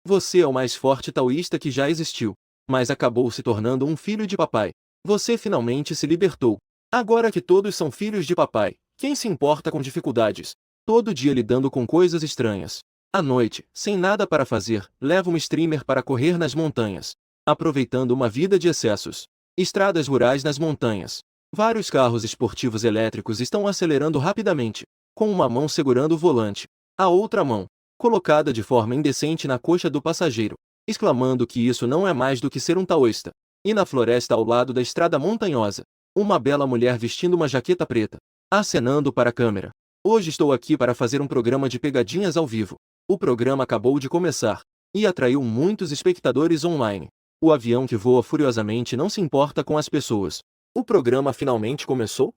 Você é o mais forte taoísta que já existiu, mas acabou se tornando um filho de papai. Você finalmente se libertou. Agora que todos são filhos de papai, quem se importa com dificuldades? Todo dia lidando com coisas estranhas. À noite, sem nada para fazer, leva um streamer para correr nas montanhas, aproveitando uma vida de excessos. Estradas rurais nas montanhas. Vários carros esportivos elétricos estão acelerando rapidamente, com uma mão segurando o volante, a outra mão colocada de forma indecente na coxa do passageiro, exclamando que isso não é mais do que ser um taoísta. E na floresta ao lado da estrada montanhosa, uma bela mulher vestindo uma jaqueta preta, acenando para a câmera. Hoje estou aqui para fazer um programa de pegadinhas ao vivo. O programa acabou de começar e atraiu muitos espectadores online. O avião que voa furiosamente não se importa com as pessoas. O programa finalmente começou?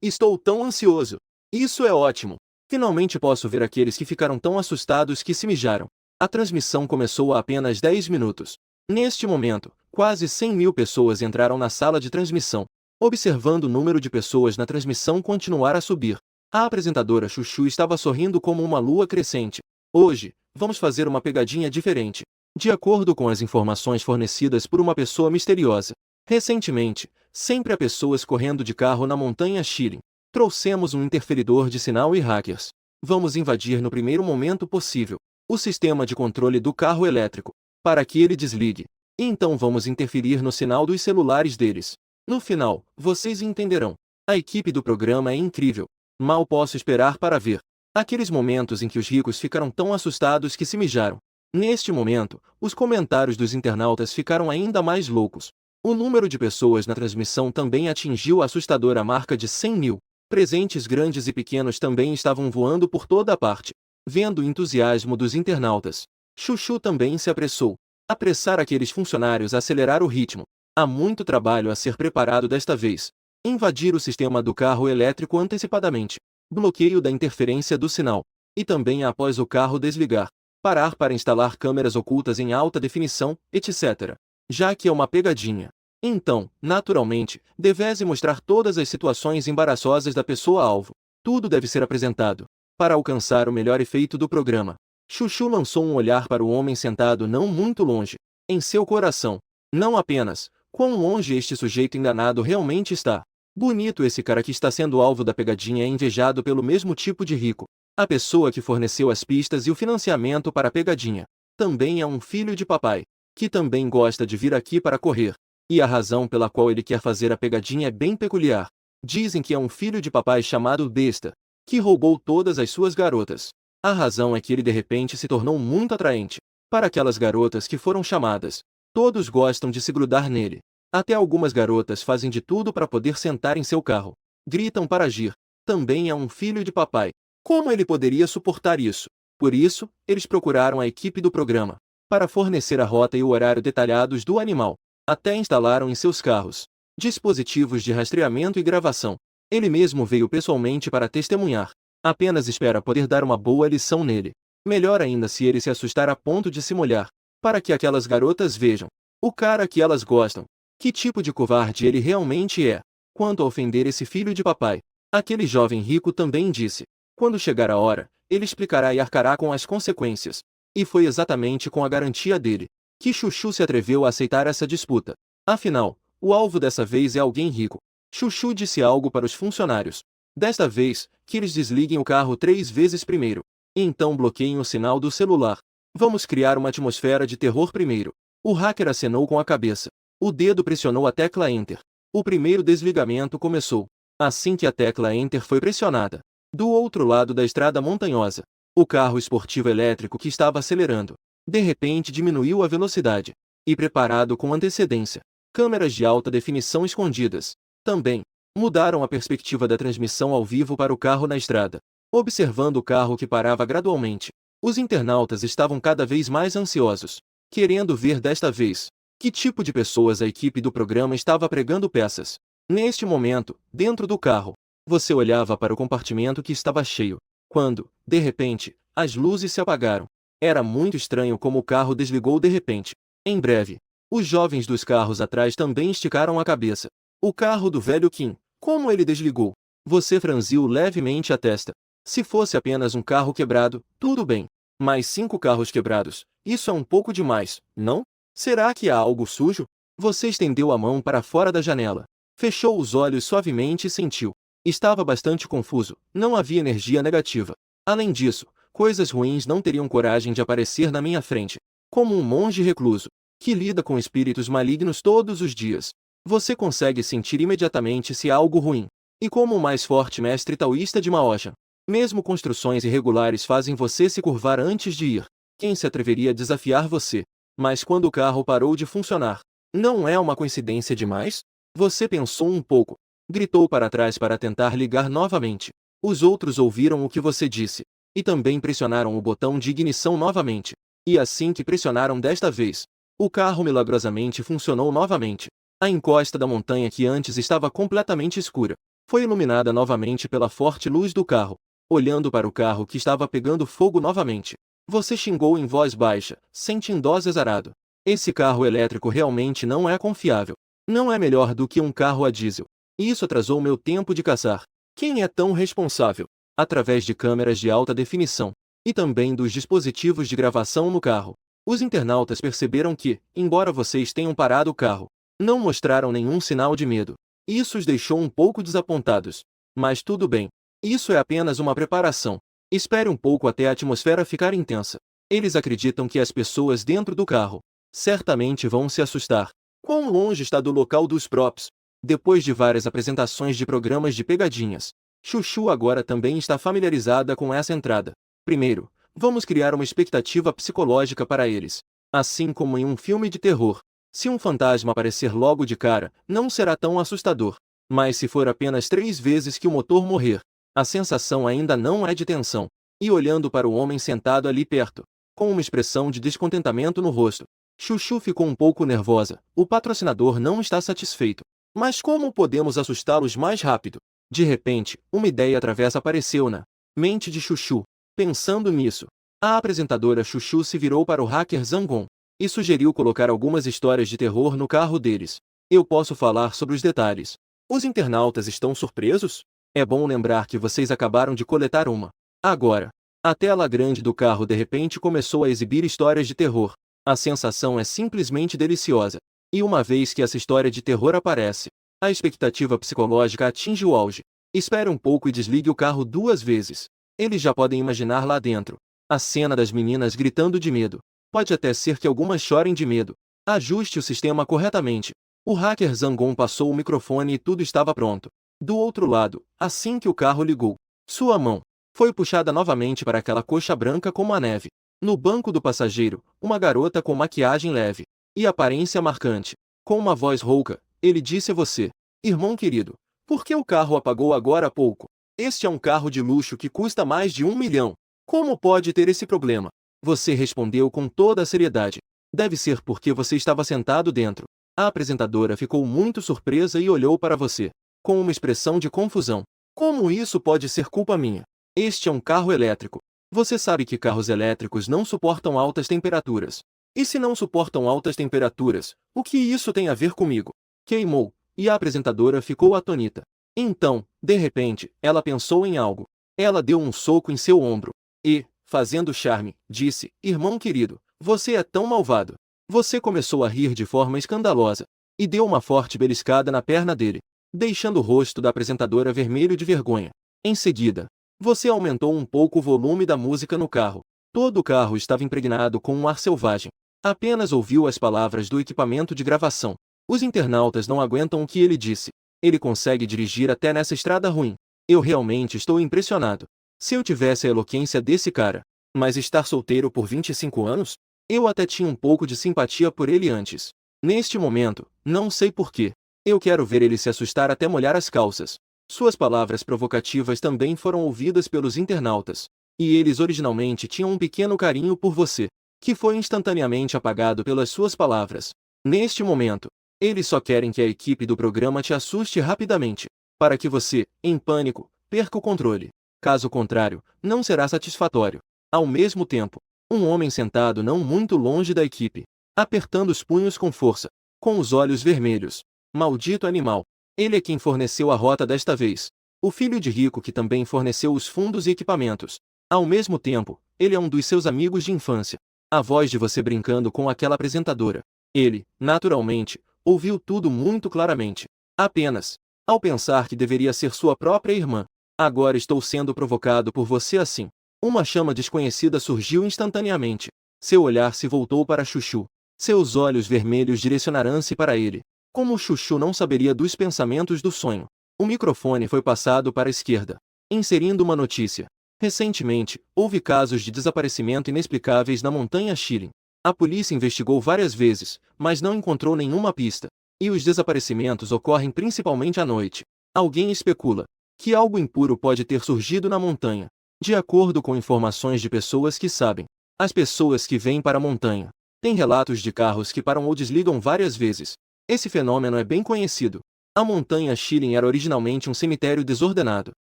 Estou tão ansioso. Isso é ótimo. Finalmente posso ver aqueles que ficaram tão assustados que se mijaram. A transmissão começou há apenas 10 minutos. Neste momento, quase 100.000 pessoas entraram na sala de transmissão, observando o número de pessoas na transmissão continuar a subir. A apresentadora Chuchu estava sorrindo como uma lua crescente. Hoje, vamos fazer uma pegadinha diferente. De acordo com as informações fornecidas por uma pessoa misteriosa, recentemente, sempre há pessoas correndo de carro na montanha Chile. Trouxemos um interferidor de sinal e hackers. Vamos invadir no primeiro momento possível o sistema de controle do carro elétrico, para que ele desligue. E então vamos interferir no sinal dos celulares deles. No final, vocês entenderão. A equipe do programa é incrível. Mal posso esperar para ver aqueles momentos em que os ricos ficaram tão assustados que se mijaram. Neste momento, os comentários dos internautas ficaram ainda mais loucos. O número de pessoas na transmissão também atingiu a assustadora marca de 100.000. Presentes grandes e pequenos também estavam voando por toda a parte. Vendo o entusiasmo dos internautas, Chuchu também se apressou. Apressar aqueles funcionários a acelerar o ritmo. Há muito trabalho a ser preparado desta vez. Invadir o sistema do carro elétrico antecipadamente. Bloqueio da interferência do sinal. E também após o carro desligar. Parar para instalar câmeras ocultas em alta definição, etc. Já que é uma pegadinha. Então, naturalmente, devese mostrar todas as situações embaraçosas da pessoa-alvo. Tudo deve ser apresentado. Para alcançar o melhor efeito do programa, Chuchu lançou um olhar para o homem sentado não muito longe, em seu coração. Não apenas, quão longe este sujeito enganado realmente está. Bonito esse cara que está sendo alvo da pegadinha é invejado pelo mesmo tipo de rico. A pessoa que forneceu as pistas e o financiamento para a pegadinha. Também é um filho de papai, que também gosta de vir aqui para correr. E a razão pela qual ele quer fazer a pegadinha é bem peculiar. Dizem que é um filho de papai chamado Besta, que roubou todas as suas garotas. A razão é que ele de repente se tornou muito atraente para aquelas garotas que foram chamadas. Todos gostam de se grudar nele. Até algumas garotas fazem de tudo para poder sentar em seu carro. Gritam para agir. Também é um filho de papai. Como ele poderia suportar isso? Por isso, eles procuraram a equipe do programa para fornecer a rota e o horário detalhados do animal. Até instalaram em seus carros dispositivos de rastreamento e gravação. Ele mesmo veio pessoalmente para testemunhar. Apenas espera poder dar uma boa lição nele. Melhor ainda se ele se assustar a ponto de se molhar, para que aquelas garotas vejam o cara que elas gostam. Que tipo de covarde ele realmente é. Quanto a ofender esse filho de papai, aquele jovem rico também disse: quando chegar a hora, ele explicará e arcará com as consequências. E foi exatamente com a garantia dele que Chuchu se atreveu a aceitar essa disputa. Afinal, o alvo dessa vez é alguém rico. Chuchu disse algo para os funcionários. Desta vez, que eles desliguem o carro 3 vezes primeiro. E então bloqueiem o sinal do celular. Vamos criar uma atmosfera de terror primeiro. O hacker acenou com a cabeça. O dedo pressionou a tecla Enter. O primeiro desligamento começou. Assim que a tecla Enter foi pressionada, do outro lado da estrada montanhosa, o carro esportivo elétrico que estava acelerando, de repente diminuiu a velocidade. E preparado com antecedência, câmeras de alta definição escondidas também mudaram a perspectiva da transmissão ao vivo para o carro na estrada, observando o carro que parava gradualmente. Os internautas estavam cada vez mais ansiosos, querendo ver desta vez que tipo de pessoas a equipe do programa estava pregando peças. Neste momento, dentro do carro, você olhava para o compartimento que estava cheio, quando, de repente, as luzes se apagaram. Era muito estranho como o carro desligou de repente. Em breve, os jovens dos carros atrás também esticaram a cabeça. O carro do velho Kim, como ele desligou? Você franziu levemente a testa. Se fosse apenas um carro quebrado, tudo bem. Mas 5 carros quebrados, Isso é um pouco demais, não? Será que há algo sujo? Você estendeu a mão para fora da janela. Fechou os olhos suavemente e sentiu. Estava bastante confuso, não havia energia negativa. Além disso, coisas ruins não teriam coragem de aparecer na minha frente. Como um monge recluso, que lida com espíritos malignos todos os dias. Você consegue sentir imediatamente se há algo ruim. E como o mais forte mestre taoísta de Maoshan, mesmo construções irregulares fazem você se curvar antes de ir. Quem se atreveria a desafiar você? Mas quando o carro parou de funcionar, não é uma coincidência demais? Você pensou um pouco. Gritou para trás para tentar ligar novamente. Os outros ouviram o que você disse. E também pressionaram o botão de ignição novamente. E assim que pressionaram desta vez, o carro milagrosamente funcionou novamente. A encosta da montanha que antes estava completamente escura, foi iluminada novamente pela forte luz do carro. Olhando para o carro que estava pegando fogo novamente, você xingou em voz baixa, sentindo azarado. Esse carro elétrico realmente não é confiável. Não é melhor do que um carro a diesel. Isso atrasou meu tempo de caçar. Quem é tão responsável? Através de câmeras de alta definição e também dos dispositivos de gravação no carro, os internautas perceberam que, embora vocês tenham parado o carro, não mostraram nenhum sinal de medo. Isso os deixou um pouco desapontados. Mas tudo bem. Isso é apenas uma preparação. Espere um pouco até a atmosfera ficar intensa. Eles acreditam que as pessoas dentro do carro certamente vão se assustar. Quão longe está do local dos props? Depois de várias apresentações de programas de pegadinhas, Chuchu agora também está familiarizada com essa entrada. Primeiro, vamos criar uma expectativa psicológica para eles. Assim como em um filme de terror. Se um fantasma aparecer logo de cara, não será tão assustador. Mas se for apenas 3 vezes que o motor morrer, a sensação ainda não é de tensão. E olhando para o homem sentado ali perto, com uma expressão de descontentamento no rosto, Chuchu ficou um pouco nervosa. O patrocinador não está satisfeito. Mas como podemos assustá-los mais rápido? De repente, uma ideia atravessa apareceu na mente de Chuchu. Pensando nisso, a apresentadora Chuchu se virou para o hacker Zangon e sugeriu colocar algumas histórias de terror no carro deles. Eu posso falar sobre os detalhes. Os internautas estão surpresos? É bom lembrar que vocês acabaram de coletar uma. Agora, a tela grande do carro de repente começou a exibir histórias de terror. A sensação é simplesmente deliciosa. E uma vez que essa história de terror aparece, a expectativa psicológica atinge o auge. Espere um pouco e desligue o carro 2 vezes. Eles já podem imaginar lá dentro a cena das meninas gritando de medo. Pode até ser que algumas chorem de medo. Ajuste o sistema corretamente. O hacker Zangon passou o microfone e tudo estava pronto. Do outro lado, assim que o carro ligou, sua mão foi puxada novamente para aquela coxa branca como a neve. No banco do passageiro, uma garota com maquiagem leve e aparência marcante. Com uma voz rouca, ele disse a você: irmão querido, por que o carro apagou agora há pouco? Este é um carro de luxo que custa mais de 1 milhão. Como pode ter esse problema? Você respondeu com toda a seriedade. Deve ser porque você estava sentado dentro. A apresentadora ficou muito surpresa e olhou para você, com uma expressão de confusão. Como isso pode ser culpa minha? Este é um carro elétrico. Você sabe que carros elétricos não suportam altas temperaturas. E se não suportam altas temperaturas, o que isso tem a ver comigo? Queimou, e a apresentadora ficou atônita. Então, de repente, ela pensou em algo. Ela deu um soco em seu ombro. E, fazendo charme, disse: irmão querido, você é tão malvado. Você começou a rir de forma escandalosa. E deu uma forte beliscada na perna dele, deixando o rosto da apresentadora vermelho de vergonha. Em seguida, você aumentou um pouco o volume da música no carro. Todo o carro estava impregnado com um ar selvagem. Apenas ouviu as palavras do equipamento de gravação. Os internautas não aguentam o que ele disse. Ele consegue dirigir até nessa estrada ruim. Eu realmente estou impressionado. Se eu tivesse a eloquência desse cara, mas estar solteiro por 25 anos? Eu até tinha um pouco de simpatia por ele antes. Neste momento, não sei porquê. Eu quero ver ele se assustar até molhar as calças. Suas palavras provocativas também foram ouvidas pelos internautas. E eles originalmente tinham um pequeno carinho por você, que foi instantaneamente apagado pelas suas palavras. Neste momento, eles só querem que a equipe do programa te assuste rapidamente, para que você, em pânico, perca o controle. Caso contrário, não será satisfatório. Ao mesmo tempo, um homem sentado não muito longe da equipe, apertando os punhos com força, com os olhos vermelhos. Maldito animal! Ele é quem forneceu a rota desta vez. O filho de rico que também forneceu os fundos e equipamentos. Ao mesmo tempo, ele é um dos seus amigos de infância. A voz de você brincando com aquela apresentadora. Ele, naturalmente, ouviu tudo muito claramente. Apenas, ao pensar que deveria ser sua própria irmã. Agora estou sendo provocado por você assim. Uma chama desconhecida surgiu instantaneamente. Seu olhar se voltou para Chuchu. Seus olhos vermelhos direcionaram-se para ele. Como Chuchu não saberia dos pensamentos do sonho? O microfone foi passado para a esquerda, inserindo uma notícia. Recentemente, houve casos de desaparecimento inexplicáveis na montanha Shilin. A polícia investigou várias vezes, mas não encontrou nenhuma pista. E os desaparecimentos ocorrem principalmente à noite. Alguém especula que algo impuro pode ter surgido na montanha. De acordo com informações de pessoas que sabem, as pessoas que vêm para a montanha têm relatos de carros que param ou desligam várias vezes. Esse fenômeno é bem conhecido. A montanha Shilin era originalmente um cemitério desordenado.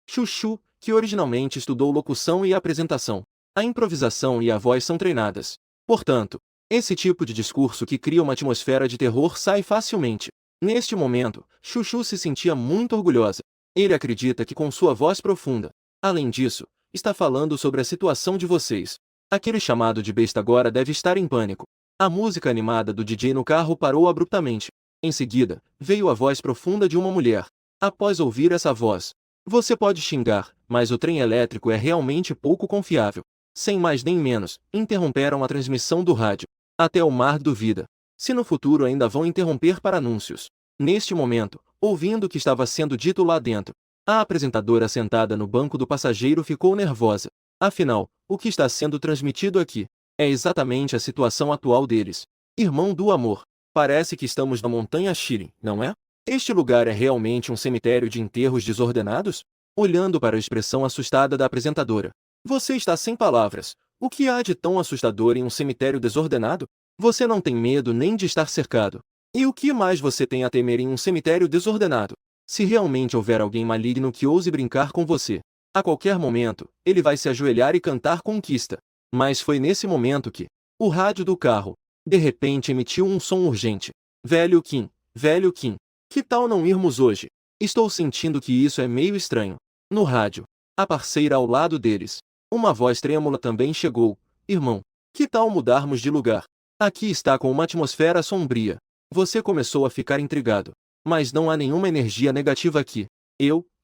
Chuchu, que originalmente estudou locução e apresentação, a improvisação e a voz são treinadas. Portanto, esse tipo de discurso que cria uma atmosfera de terror sai facilmente. Neste momento, Chuchu se sentia muito orgulhosa. Ele acredita que com sua voz profunda, além disso, está falando sobre a situação de vocês. Aquele chamado de besta agora deve estar em pânico. A música animada do DJ no carro parou abruptamente. Em seguida, veio a voz profunda de uma mulher. Após ouvir essa voz, você pode xingar, mas o trem elétrico é realmente pouco confiável. Sem mais nem menos, interromperam a transmissão do rádio. Até o mar duvida se no futuro ainda vão interromper para anúncios. Neste momento, ouvindo o que estava sendo dito lá dentro, a apresentadora sentada no banco do passageiro ficou nervosa. Afinal, o que está sendo transmitido aqui é exatamente a situação atual deles. Irmão do amor, parece que estamos na montanha Shilin, não é? Este lugar é realmente um cemitério de enterros desordenados? Olhando para a expressão assustada da apresentadora. Você está sem palavras. O que há de tão assustador em um cemitério desordenado? Você não tem medo nem de estar cercado. E o que mais você tem a temer em um cemitério desordenado? Se realmente houver alguém maligno que ouse brincar com você, a qualquer momento, ele vai se ajoelhar e cantar conquista. Mas foi nesse momento que o rádio do carro, de repente emitiu um som urgente. Velho Kim, que tal não irmos hoje? Estou sentindo que isso é meio estranho. No rádio, a parceira ao lado deles, uma voz trêmula também chegou. Irmão, que tal mudarmos de lugar? Aqui está com uma atmosfera sombria. Você começou a ficar intrigado. Mas não há nenhuma energia negativa aqui.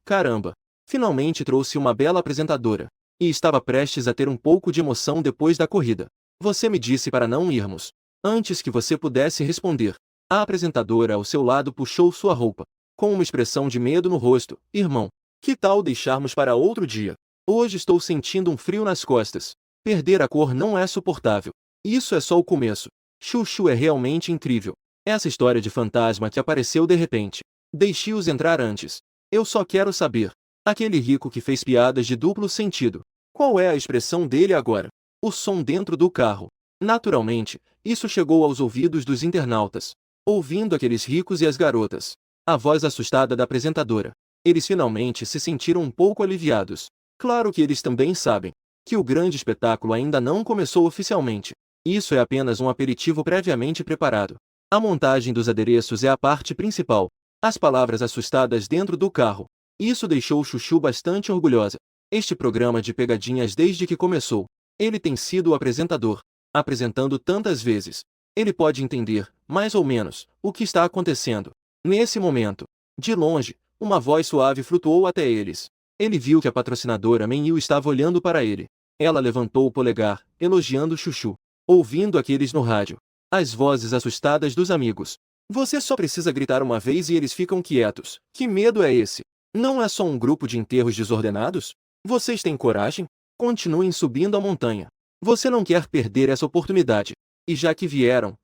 Caramba, finalmente trouxe uma bela apresentadora. E estava prestes a ter um pouco de emoção depois da corrida. Você me disse para não irmos. Antes que você pudesse responder, a apresentadora ao seu lado puxou sua roupa, com uma expressão de medo no rosto. Irmão, que tal deixarmos para outro dia? Hoje estou sentindo um frio nas costas. Perder a cor não é suportável. Isso é só o começo. Chuchu é realmente incrível. Essa história de fantasma que apareceu de repente. Deixe-os entrar antes. Eu só quero saber. Aquele rico que fez piadas de duplo sentido. Qual é a expressão dele agora? O som dentro do carro. Naturalmente, isso chegou aos ouvidos dos internautas. Ouvindo aqueles ricos e as garotas. A voz assustada da apresentadora. Eles finalmente se sentiram um pouco aliviados. Claro que eles também sabem que o grande espetáculo ainda não começou oficialmente. Isso é apenas um aperitivo previamente preparado. A montagem dos adereços é a parte principal. As palavras assustadas dentro do carro. Isso deixou Chuchu bastante orgulhosa. Este programa de pegadinhas desde que começou. Ele tem sido o apresentador, apresentando tantas vezes. Ele pode entender, mais ou menos, o que está acontecendo. Nesse momento, de longe, uma voz suave flutuou até eles. Ele viu que a patrocinadora Menil estava olhando para ele. Ela levantou o polegar, elogiando Chuchu. Ouvindo aqueles no rádio. As vozes assustadas dos amigos. Você só precisa gritar uma vez e eles ficam quietos. Que medo é esse? Não é só um grupo de enterros desordenados? Vocês têm coragem? Continuem subindo a montanha. Você não quer perder essa oportunidade. E já que vieram.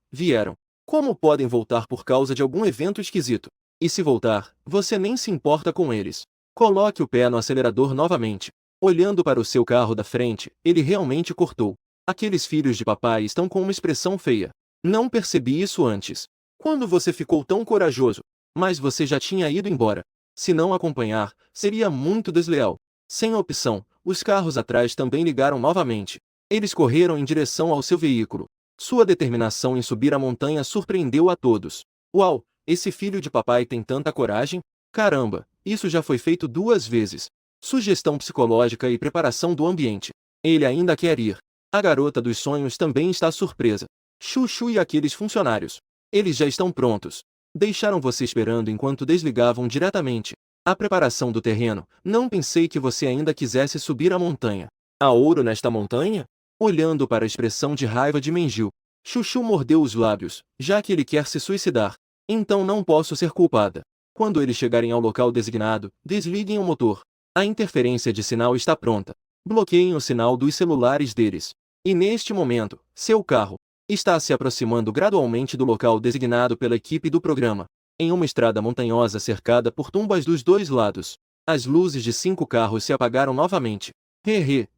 Como podem voltar por causa de algum evento esquisito? E se voltar, você nem se importa com eles. Coloque o pé no acelerador novamente. Olhando para o seu carro da frente, ele realmente cortou. Aqueles filhos de papai estão com uma expressão feia. Não percebi isso antes. Quando você ficou tão corajoso? Mas você já tinha ido embora. Se não acompanhar, seria muito desleal. Sem opção, os carros atrás também ligaram novamente. Eles correram em direção ao seu veículo. Sua determinação em subir a montanha surpreendeu a todos. Uau, esse filho de papai tem tanta coragem? Caramba, isso já foi feito 2 vezes. Sugestão psicológica e preparação do ambiente. Ele ainda quer ir. A garota dos sonhos também está surpresa. Chuchu e aqueles funcionários. Eles já estão prontos. Deixaram você esperando enquanto desligavam diretamente a preparação do terreno. Não pensei que você ainda quisesse subir a montanha. Há ouro nesta montanha? Olhando para a expressão de raiva de Menju, Chuchu mordeu os lábios, já que ele quer se suicidar. Então não posso ser culpada. Quando eles chegarem ao local designado, desliguem o motor. A interferência de sinal está pronta. Bloqueiem o sinal dos celulares deles. E neste momento, seu carro está se aproximando gradualmente do local designado pela equipe do programa, em uma estrada montanhosa cercada por tumbas dos dois lados. As luzes de 5 carros se apagaram novamente.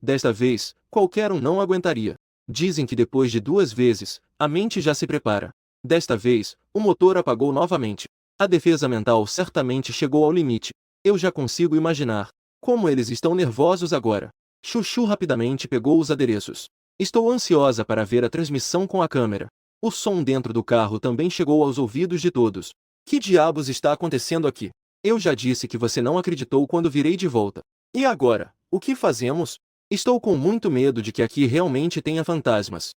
Desta vez, qualquer um não aguentaria. Dizem que depois de 2 vezes, a mente já se prepara. Desta vez, o motor apagou novamente. A defesa mental certamente chegou ao limite. Eu já consigo imaginar como eles estão nervosos agora. Chuchu rapidamente pegou os adereços. Estou ansiosa para ver a transmissão com a câmera. O som dentro do carro também chegou aos ouvidos de todos. Que diabos está acontecendo aqui? Eu já disse que você não acreditou quando virei de volta. E agora, o que fazemos? Estou com muito medo de que aqui realmente tenha fantasmas.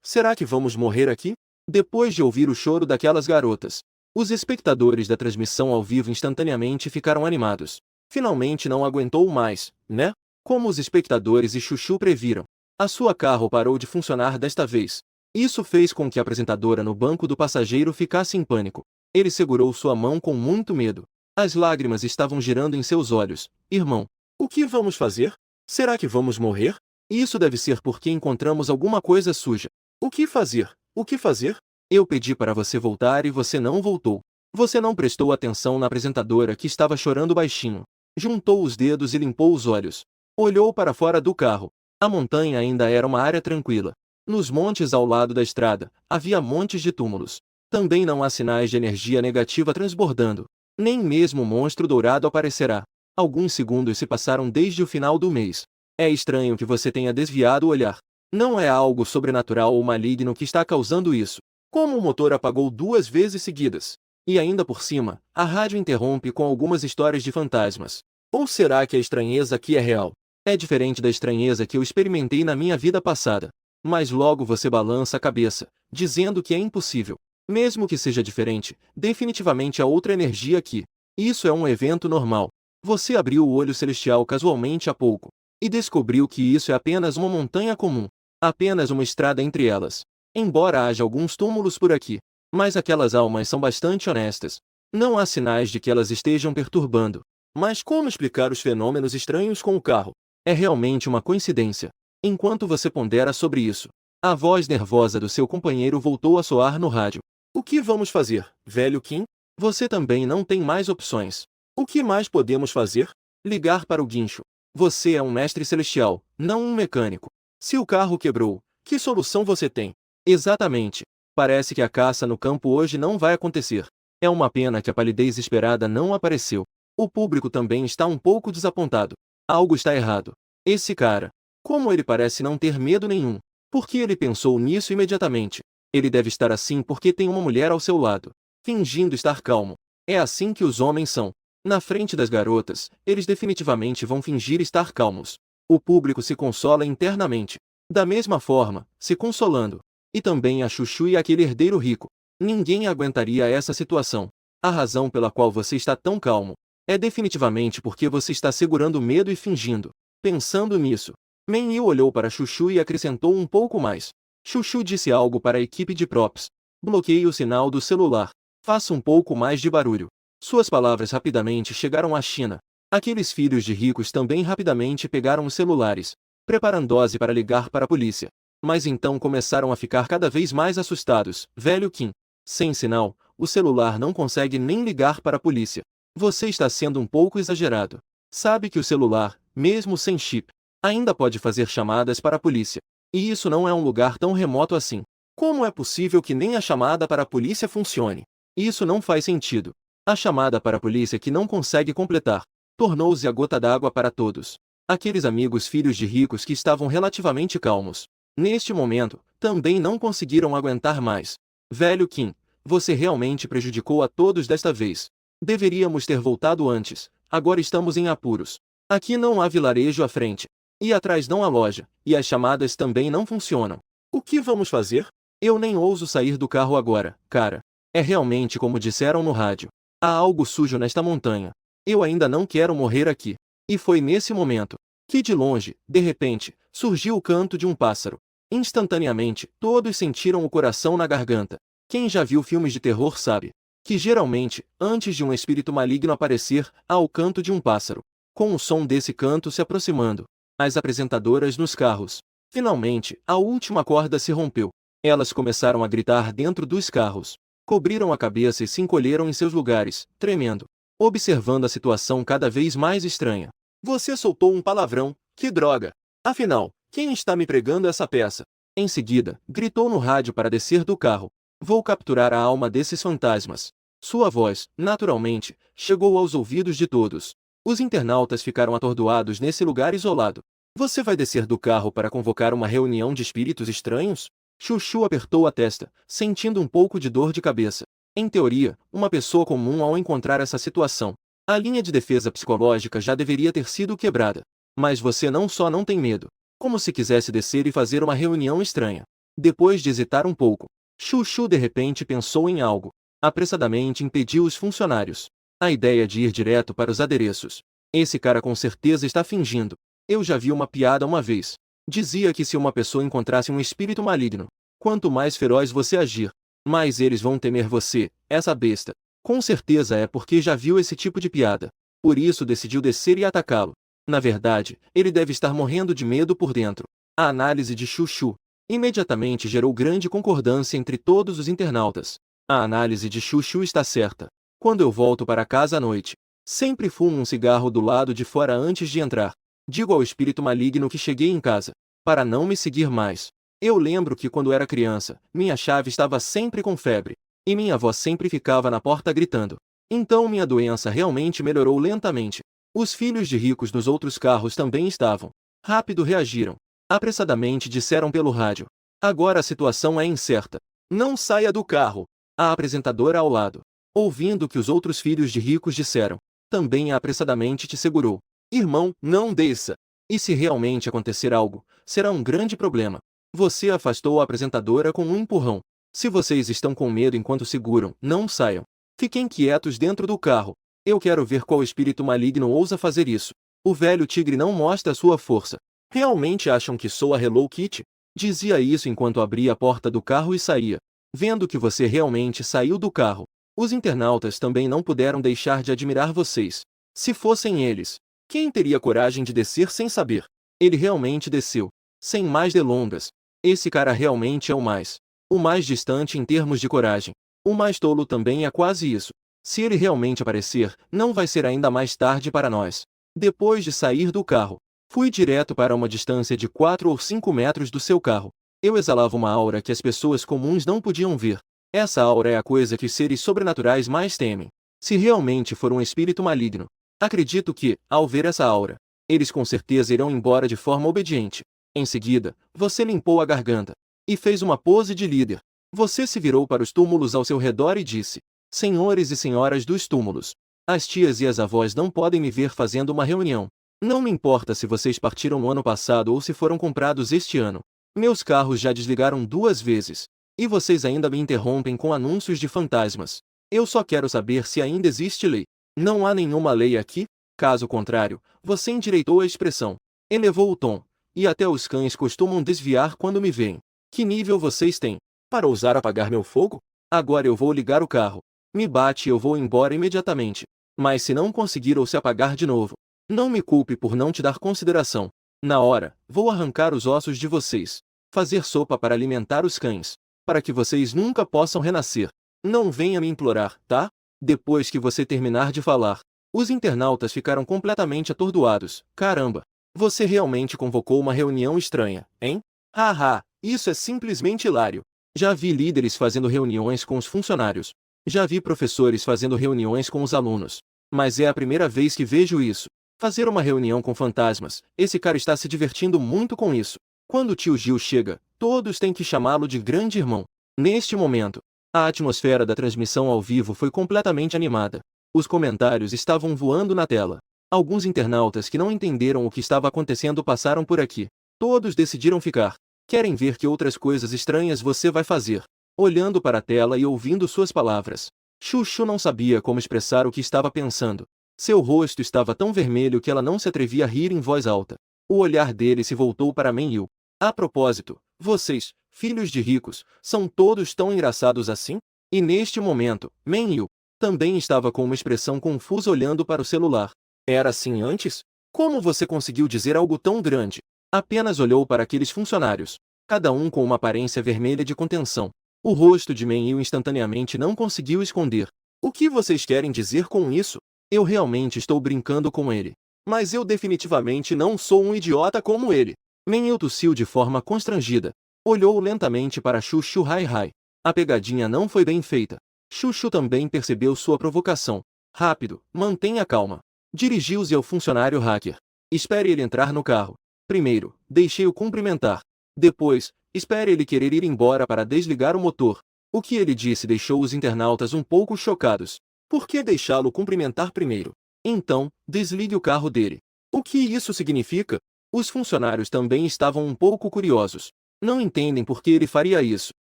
Será que vamos morrer aqui? Depois de ouvir o choro daquelas garotas, os espectadores da transmissão ao vivo instantaneamente ficaram animados. Finalmente não aguentou mais, né? Como os espectadores e Chuchu previram, a sua carro parou de funcionar desta vez. Isso fez com que a apresentadora no banco do passageiro ficasse em pânico. Ele segurou sua mão com muito medo. As lágrimas estavam girando em seus olhos. Irmão, o que vamos fazer? Será que vamos morrer? Isso deve ser porque encontramos alguma coisa suja. O que fazer? O que fazer? Eu pedi para você voltar e você não voltou. Você não prestou atenção na apresentadora que estava chorando baixinho. Juntou os dedos e limpou os olhos. Olhou para fora do carro. A montanha ainda era uma área tranquila. Nos montes ao lado da estrada, havia montes de túmulos. Também não há sinais de energia negativa transbordando. Nem mesmo o monstro dourado aparecerá. Alguns segundos se passaram desde o final do mês. É estranho que você tenha desviado o olhar. Não é algo sobrenatural ou maligno que está causando isso. Como o motor apagou 2 vezes seguidas. E ainda por cima, a rádio interrompe com algumas histórias de fantasmas. Ou será que a estranheza aqui é real? É diferente da estranheza que eu experimentei na minha vida passada. Mas logo você balança a cabeça, dizendo que é impossível. Mesmo que seja diferente, definitivamente há outra energia aqui. Isso é um evento normal. Você abriu o olho celestial casualmente há pouco. E descobriu que isso é apenas uma montanha comum. Apenas uma estrada entre elas. Embora haja alguns túmulos por aqui. Mas aquelas almas são bastante honestas. Não há sinais de que elas estejam perturbando. Mas como explicar os fenômenos estranhos com o carro? É realmente uma coincidência. Enquanto você pondera sobre isso, a voz nervosa do seu companheiro voltou a soar no rádio. O que vamos fazer, velho Kim? Você também não tem mais opções. O que mais podemos fazer? Ligar para o guincho. Você é um mestre celestial, não um mecânico. Se o carro quebrou, que solução você tem? Exatamente. Parece que a caça no campo hoje não vai acontecer. É uma pena que a palidez esperada não apareceu. O público também está um pouco desapontado. Algo está errado. Esse cara, como ele parece não ter medo nenhum. Por que ele pensou nisso imediatamente? Ele deve estar assim porque tem uma mulher ao seu lado, fingindo estar calmo. É assim que os homens são. Na frente das garotas, eles definitivamente vão fingir estar calmos. O público se consola internamente. Da mesma forma, se consolando. E também a Chuchu e aquele herdeiro rico. Ninguém aguentaria essa situação. A razão pela qual você está tão calmo é definitivamente porque você está segurando medo e fingindo. Pensando nisso, Men-Yu olhou para Chuchu e acrescentou um pouco mais. Chuchu disse algo para a equipe de props. Bloqueie o sinal do celular. Faça um pouco mais de barulho. Suas palavras rapidamente chegaram à China. Aqueles filhos de ricos também rapidamente pegaram os celulares, preparando-se para ligar para a polícia. Mas então começaram a ficar cada vez mais assustados. Velho Kim. Sem sinal, o celular não consegue nem ligar para a polícia. Você está sendo um pouco exagerado. Sabe que o celular, mesmo sem chip, ainda pode fazer chamadas para a polícia. E isso não é um lugar tão remoto assim. Como é possível que nem a chamada para a polícia funcione? Isso não faz sentido. A chamada para a polícia que não consegue completar tornou-se a gota d'água para todos. Aqueles amigos filhos de ricos que estavam relativamente calmos, neste momento, também não conseguiram aguentar mais. Velho Kim, você realmente prejudicou a todos desta vez. Deveríamos ter voltado antes. Agora estamos em apuros. Aqui não há vilarejo à frente. E atrás não há loja, e as chamadas também não funcionam. O que vamos fazer? Eu nem ouso sair do carro agora, cara. É realmente como disseram no rádio. Há algo sujo nesta montanha. Eu ainda não quero morrer aqui. E foi nesse momento que de longe, de repente, surgiu o canto de um pássaro. Instantaneamente, todos sentiram o coração na garganta. Quem já viu filmes de terror sabe que geralmente, antes de um espírito maligno aparecer, há o canto de um pássaro. Com o som desse canto se aproximando, as apresentadoras nos carros. Finalmente, a última corda se rompeu. Elas começaram a gritar dentro dos carros. Cobriram a cabeça e se encolheram em seus lugares, tremendo, observando a situação cada vez mais estranha. Você soltou um palavrão, que droga! Afinal, quem está me pregando essa peça? Em seguida, gritou no rádio para descer do carro. Vou capturar a alma desses fantasmas. Sua voz, naturalmente, chegou aos ouvidos de todos. Os internautas ficaram atordoados nesse lugar isolado. Você vai descer do carro para convocar uma reunião de espíritos estranhos? Chuchu apertou a testa, sentindo um pouco de dor de cabeça. Em teoria, uma pessoa comum ao encontrar essa situação, a linha de defesa psicológica já deveria ter sido quebrada. Mas você não só não tem medo, como se quisesse descer e fazer uma reunião estranha. Depois de hesitar um pouco, Chuchu de repente pensou em algo. Apressadamente impediu os funcionários. A ideia de ir direto para os adereços. Esse cara com certeza está fingindo. Eu já vi uma piada uma vez. Dizia que se uma pessoa encontrasse um espírito maligno, quanto mais feroz você agir, mais eles vão temer você, essa besta. Com certeza é porque já viu esse tipo de piada. Por isso decidiu descer e atacá-lo. Na verdade, ele deve estar morrendo de medo por dentro. A análise de Chuchu imediatamente gerou grande concordância entre todos os internautas. A análise de Chuchu está certa. Quando eu volto para casa à noite, sempre fumo um cigarro do lado de fora antes de entrar. Digo ao espírito maligno que cheguei em casa, para não me seguir mais. Eu lembro que quando era criança, minha chave estava sempre com febre, e minha avó sempre ficava na porta gritando. Então minha doença realmente melhorou lentamente. Os filhos de ricos dos outros carros também estavam. Rápido reagiram. Apressadamente disseram pelo rádio. Agora a situação é incerta. Não saia do carro. A apresentadora ao lado, ouvindo o que os outros filhos de ricos disseram, também apressadamente te segurou. Irmão, não desça. E se realmente acontecer algo, será um grande problema. Você afastou a apresentadora com um empurrão. Se vocês estão com medo enquanto seguram, não saiam. Fiquem quietos dentro do carro. Eu quero ver qual espírito maligno ousa fazer isso. O velho tigre não mostra sua força. Realmente acham que sou a Hello Kitty? Dizia isso enquanto abria a porta do carro e saía. Vendo que você realmente saiu do carro, os internautas também não puderam deixar de admirar vocês. Se fossem eles, quem teria coragem de descer sem saber? Ele realmente desceu. Sem mais delongas. Esse cara realmente é o mais distante em termos de coragem. O mais tolo também é quase isso. Se ele realmente aparecer, não vai ser ainda mais tarde para nós. Depois de sair do carro, fui direto para uma distância de 4 ou 5 metros do seu carro. Eu exalava uma aura que as pessoas comuns não podiam ver. Essa aura é a coisa que os seres sobrenaturais mais temem. Se realmente for um espírito maligno, acredito que, ao ver essa aura, eles com certeza irão embora de forma obediente. Em seguida, você limpou a garganta e fez uma pose de líder. Você se virou para os túmulos ao seu redor e disse: Senhores e senhoras dos túmulos, as tias e as avós não podem me ver fazendo uma reunião. Não me importa se vocês partiram no ano passado ou se foram comprados este ano. Meus carros já desligaram 2 vezes. E vocês ainda me interrompem com anúncios de fantasmas. Eu só quero saber se ainda existe lei. Não há nenhuma lei aqui? Caso contrário, você endireitou a expressão, elevou o tom, e até os cães costumam desviar quando me veem. Que nível vocês têm? Para ousar apagar meu fogo? Agora eu vou ligar o carro. Me bate e eu vou embora imediatamente. Mas se não conseguir ou se apagar de novo, não me culpe por não te dar consideração. Na hora, vou arrancar os ossos de vocês. Fazer sopa para alimentar os cães. Para que vocês nunca possam renascer. Não venha me implorar, tá? Depois que você terminar de falar, os internautas ficaram completamente atordoados. Caramba! Você realmente convocou uma reunião estranha, hein? Haha, isso é simplesmente hilário. Já vi líderes fazendo reuniões com os funcionários. Já vi professores fazendo reuniões com os alunos. Mas é a primeira vez que vejo isso. Fazer uma reunião com fantasmas, esse cara está se divertindo muito com isso. Quando o tio Gil chega, todos têm que chamá-lo de grande irmão. Neste momento, a atmosfera da transmissão ao vivo foi completamente animada. Os comentários estavam voando na tela. Alguns internautas que não entenderam o que estava acontecendo passaram por aqui. Todos decidiram ficar. Querem ver que outras coisas estranhas você vai fazer. Olhando para a tela e ouvindo suas palavras. Chuchu não sabia como expressar o que estava pensando. Seu rosto estava tão vermelho que ela não se atrevia a rir em voz alta. O olhar dele se voltou para Menyu. A propósito, vocês, filhos de ricos, são todos tão engraçados assim? E neste momento, Menyu também estava com uma expressão confusa olhando para o celular. Era assim antes? Como você conseguiu dizer algo tão grande? Apenas olhou para aqueles funcionários, cada um com uma aparência vermelha de contenção. O rosto de Menyu instantaneamente não conseguiu esconder. O que vocês querem dizer com isso? Eu realmente estou brincando com ele. Mas eu definitivamente não sou um idiota como ele. Menyu tossiu de forma constrangida. Olhou lentamente para Chuchu Hai. A pegadinha não foi bem feita. Chuchu também percebeu sua provocação. Rápido, mantenha calma. Dirigiu-se ao funcionário hacker. Espere ele entrar no carro. Primeiro, deixe-o cumprimentar. Depois, espere ele querer ir embora para desligar o motor. O que ele disse deixou os internautas um pouco chocados. Por que deixá-lo cumprimentar primeiro? Então, desligue o carro dele. O que isso significa? Os funcionários também estavam um pouco curiosos. Não entendem por que ele faria isso.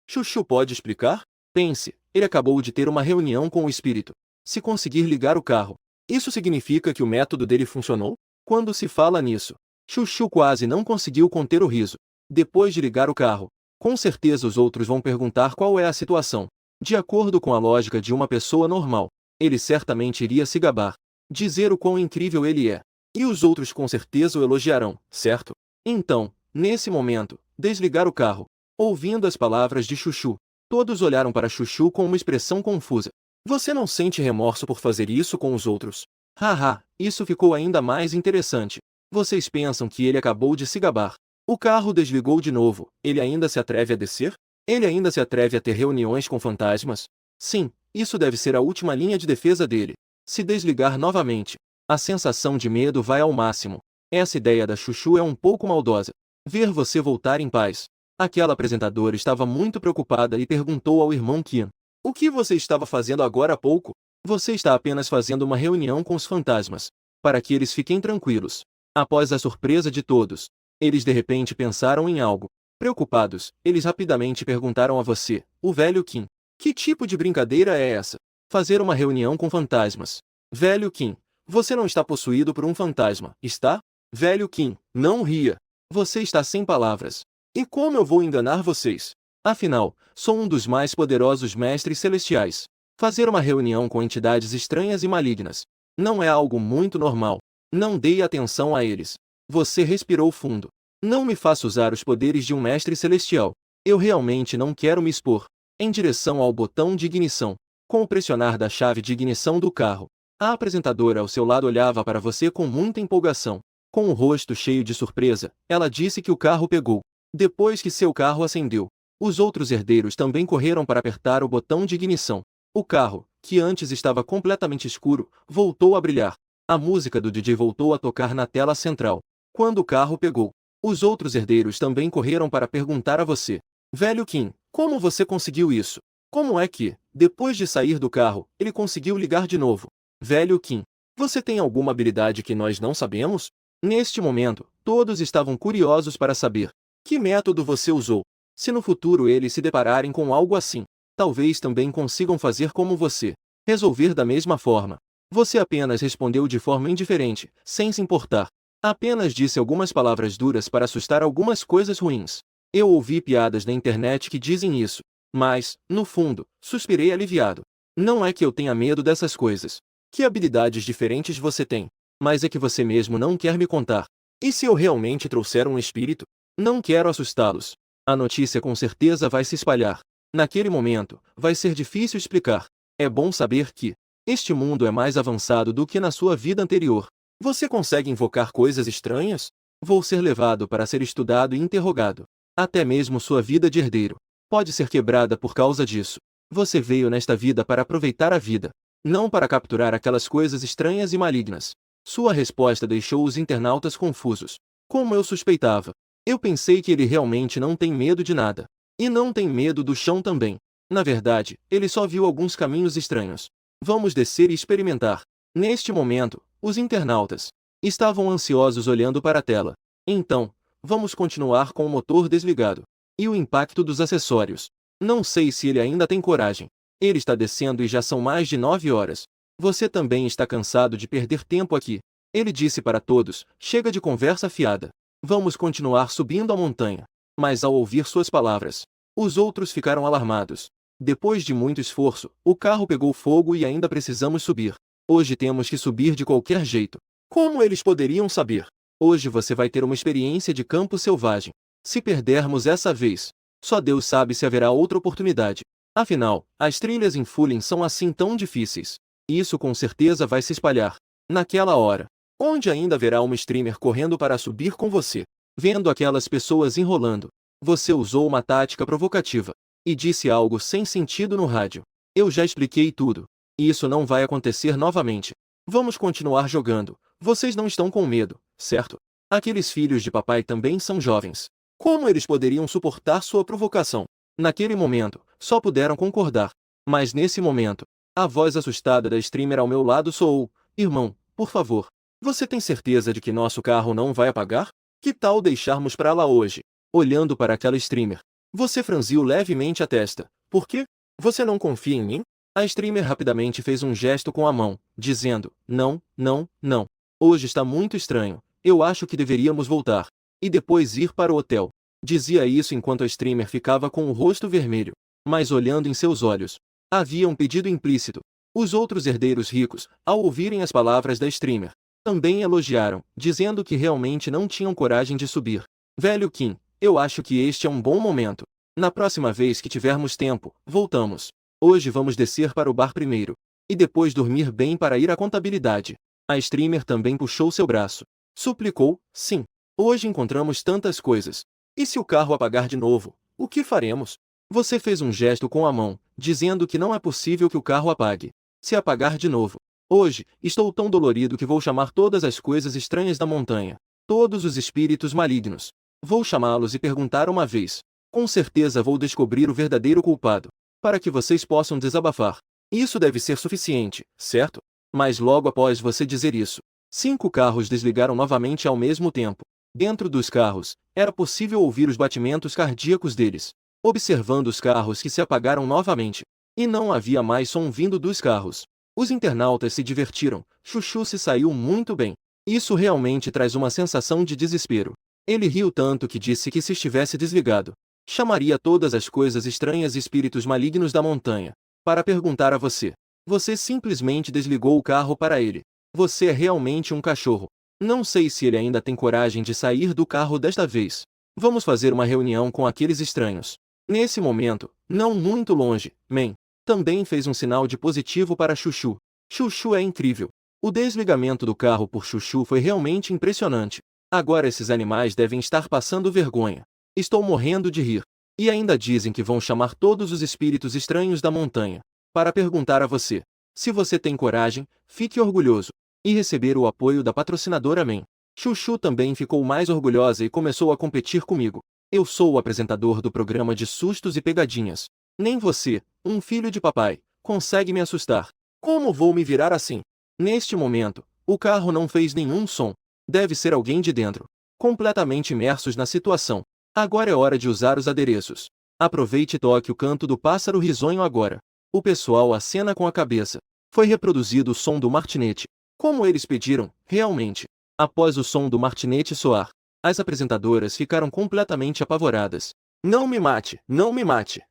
Chuchu pode explicar? Pense, ele acabou de ter uma reunião com o espírito. Se conseguir ligar o carro, isso significa que o método dele funcionou? Quando se fala nisso, Chuchu quase não conseguiu conter o riso. Depois de ligar o carro, com certeza os outros vão perguntar qual é a situação. De acordo com a lógica de uma pessoa normal, ele certamente iria se gabar, dizer o quão incrível ele é. E os outros com certeza o elogiarão, certo? Então, nesse momento, desligar o carro. Ouvindo as palavras de Chuchu, todos olharam para Chuchu com uma expressão confusa. Você não sente remorso por fazer isso com os outros? Haha, isso ficou ainda mais interessante. Vocês pensam que ele acabou de se gabar. O carro desligou de novo. Ele ainda se atreve a descer? Ele ainda se atreve a ter reuniões com fantasmas? Sim, isso deve ser a última linha de defesa dele. Se desligar novamente, a sensação de medo vai ao máximo. Essa ideia da Chuchu é um pouco maldosa. Ver você voltar em paz. Aquela apresentadora estava muito preocupada e perguntou ao irmão Kim. O que você estava fazendo agora há pouco? Você está apenas fazendo uma reunião com os fantasmas, para que eles fiquem tranquilos. Após a surpresa de todos, eles de repente pensaram em algo. Preocupados, eles rapidamente perguntaram a você, o velho Kim. Que tipo de brincadeira é essa? Fazer uma reunião com fantasmas. Velho Kim, você não está possuído por um fantasma, está? Velho Kim, não ria. Você está sem palavras. E como eu vou enganar vocês? Afinal, sou um dos mais poderosos mestres celestiais. Fazer uma reunião com entidades estranhas e malignas não é algo muito normal. Não dê atenção a eles. Você respirou fundo. Não me faça usar os poderes de um mestre celestial. Eu realmente não quero me expor. Em direção ao botão de ignição. Com o pressionar da chave de ignição do carro, a apresentadora ao seu lado olhava para você com muita empolgação. Com o rosto cheio de surpresa, ela disse que o carro pegou. Depois que seu carro acendeu, os outros herdeiros também correram para apertar o botão de ignição. O carro, que antes estava completamente escuro, voltou a brilhar. A música do DJ voltou a tocar na tela central. Quando o carro pegou, os outros herdeiros também correram para perguntar a você. Velho Kim, como você conseguiu isso? Como é que, depois de sair do carro, ele conseguiu ligar de novo? Velho Kim, você tem alguma habilidade que nós não sabemos? Neste momento, todos estavam curiosos para saber. Que método você usou? Se no futuro eles se depararem com algo assim, talvez também consigam fazer como você. Resolver da mesma forma. Você apenas respondeu de forma indiferente, sem se importar. Apenas disse algumas palavras duras para assustar algumas coisas ruins. Eu ouvi piadas na internet que dizem isso. Mas, no fundo, suspirei aliviado. Não é que eu tenha medo dessas coisas. Que habilidades diferentes você tem? Mas é que você mesmo não quer me contar. E se eu realmente trouxer um espírito? Não quero assustá-los. A notícia com certeza vai se espalhar. Naquele momento, vai ser difícil explicar. É bom saber que este mundo é mais avançado do que na sua vida anterior. Você consegue invocar coisas estranhas? Vou ser levado para ser estudado e interrogado. Até mesmo sua vida de herdeiro pode ser quebrada por causa disso. Você veio nesta vida para aproveitar a vida, não para capturar aquelas coisas estranhas e malignas. Sua resposta deixou os internautas confusos. Como eu suspeitava. Eu pensei que ele realmente não tem medo de nada. E não tem medo do chão também. Na verdade, ele só viu alguns caminhos estranhos. Vamos descer e experimentar. Neste momento, Os internautas estavam ansiosos olhando para a tela. Então, vamos continuar com o motor desligado. E o impacto dos acessórios. Não sei se ele ainda tem coragem. Ele está descendo e já são mais de 9 horas. Você também está cansado de perder tempo aqui. Ele disse para todos, chega de conversa fiada. Vamos continuar subindo a montanha. Mas ao ouvir suas palavras, os outros ficaram alarmados. Depois de muito esforço, o carro pegou fogo e ainda precisamos subir. Hoje temos que subir de qualquer jeito. Como eles poderiam saber? Hoje você vai ter uma experiência de campo selvagem. Se perdermos essa vez, só Deus sabe se haverá outra oportunidade. Afinal, as trilhas em Fulham são assim tão difíceis. Isso com certeza vai se espalhar. Naquela hora, onde ainda haverá uma streamer correndo para subir com você, vendo aquelas pessoas enrolando, você usou uma tática provocativa e disse algo sem sentido no rádio. Eu já expliquei tudo. Isso não vai acontecer novamente. Vamos continuar jogando. Vocês não estão com medo, certo? Aqueles filhos de papai também são jovens. Como eles poderiam suportar sua provocação? Naquele momento, só puderam concordar. Mas nesse momento, a voz assustada da streamer ao meu lado soou: irmão, por favor, você tem certeza de que nosso carro não vai apagar? Que tal deixarmos para lá hoje? Olhando para aquela streamer, você franziu levemente a testa. Por quê? Você não confia em mim? A streamer rapidamente fez um gesto com a mão, dizendo: não, não, não. Hoje está muito estranho. Eu acho que deveríamos voltar. E depois ir para o hotel. Dizia isso enquanto a streamer ficava com o rosto vermelho. Mas olhando em seus olhos, havia um pedido implícito. Os outros herdeiros ricos, ao ouvirem as palavras da streamer, também elogiaram, dizendo que realmente não tinham coragem de subir. Velho Kim, eu acho que este é um bom momento. Na próxima vez que tivermos tempo, voltamos. Hoje vamos descer para o bar primeiro. E depois dormir bem para ir à contabilidade. A streamer também puxou seu braço. Suplicou: sim. Hoje encontramos tantas coisas. E se o carro apagar de novo, o que faremos? Você fez um gesto com a mão, dizendo que não é possível que o carro apague. Se apagar de novo. Hoje, estou tão dolorido que vou chamar todas as coisas estranhas da montanha. Todos os espíritos malignos. Vou chamá-los e perguntar uma vez. Com certeza vou descobrir o verdadeiro culpado. Para que vocês possam desabafar. Isso deve ser suficiente, certo? Mas logo após você dizer isso, 5 carros desligaram novamente ao mesmo tempo. Dentro dos carros, era possível ouvir os batimentos cardíacos deles, observando os carros que se apagaram novamente. E não havia mais som vindo dos carros. Os internautas se divertiram, Chuchu se saiu muito bem. Isso realmente traz uma sensação de desespero. Ele riu tanto que disse que se estivesse desligado, chamaria todas as coisas estranhas e espíritos malignos da montanha, para perguntar a você. Você simplesmente desligou o carro para ele. Você é realmente um cachorro. Não sei se ele ainda tem coragem de sair do carro desta vez. Vamos fazer uma reunião com aqueles estranhos. Nesse momento, não muito longe, Man também fez um sinal de positivo para Chuchu. Chuchu é incrível. O desligamento do carro por Chuchu foi realmente impressionante. Agora esses animais devem estar passando vergonha. Estou morrendo de rir. E ainda dizem que vão chamar todos os espíritos estranhos da montanha, para perguntar a você. Se você tem coragem, fique orgulhoso. E receber o apoio da patrocinadora Man. Chuchu também ficou mais orgulhosa e começou a competir comigo. Eu sou o apresentador do programa de sustos e pegadinhas. Nem você, um filho de papai, consegue me assustar. Como vou me virar assim? Neste momento, o carro não fez nenhum som. Deve ser alguém de dentro. Completamente imersos na situação. Agora é hora de usar os adereços. Aproveite e toque o canto do pássaro risonho agora. O pessoal acena com a cabeça. Foi reproduzido o som do martinete. Como eles pediram, realmente. Após o som do martinete soar, as apresentadoras ficaram completamente apavoradas. Não me mate, não me mate.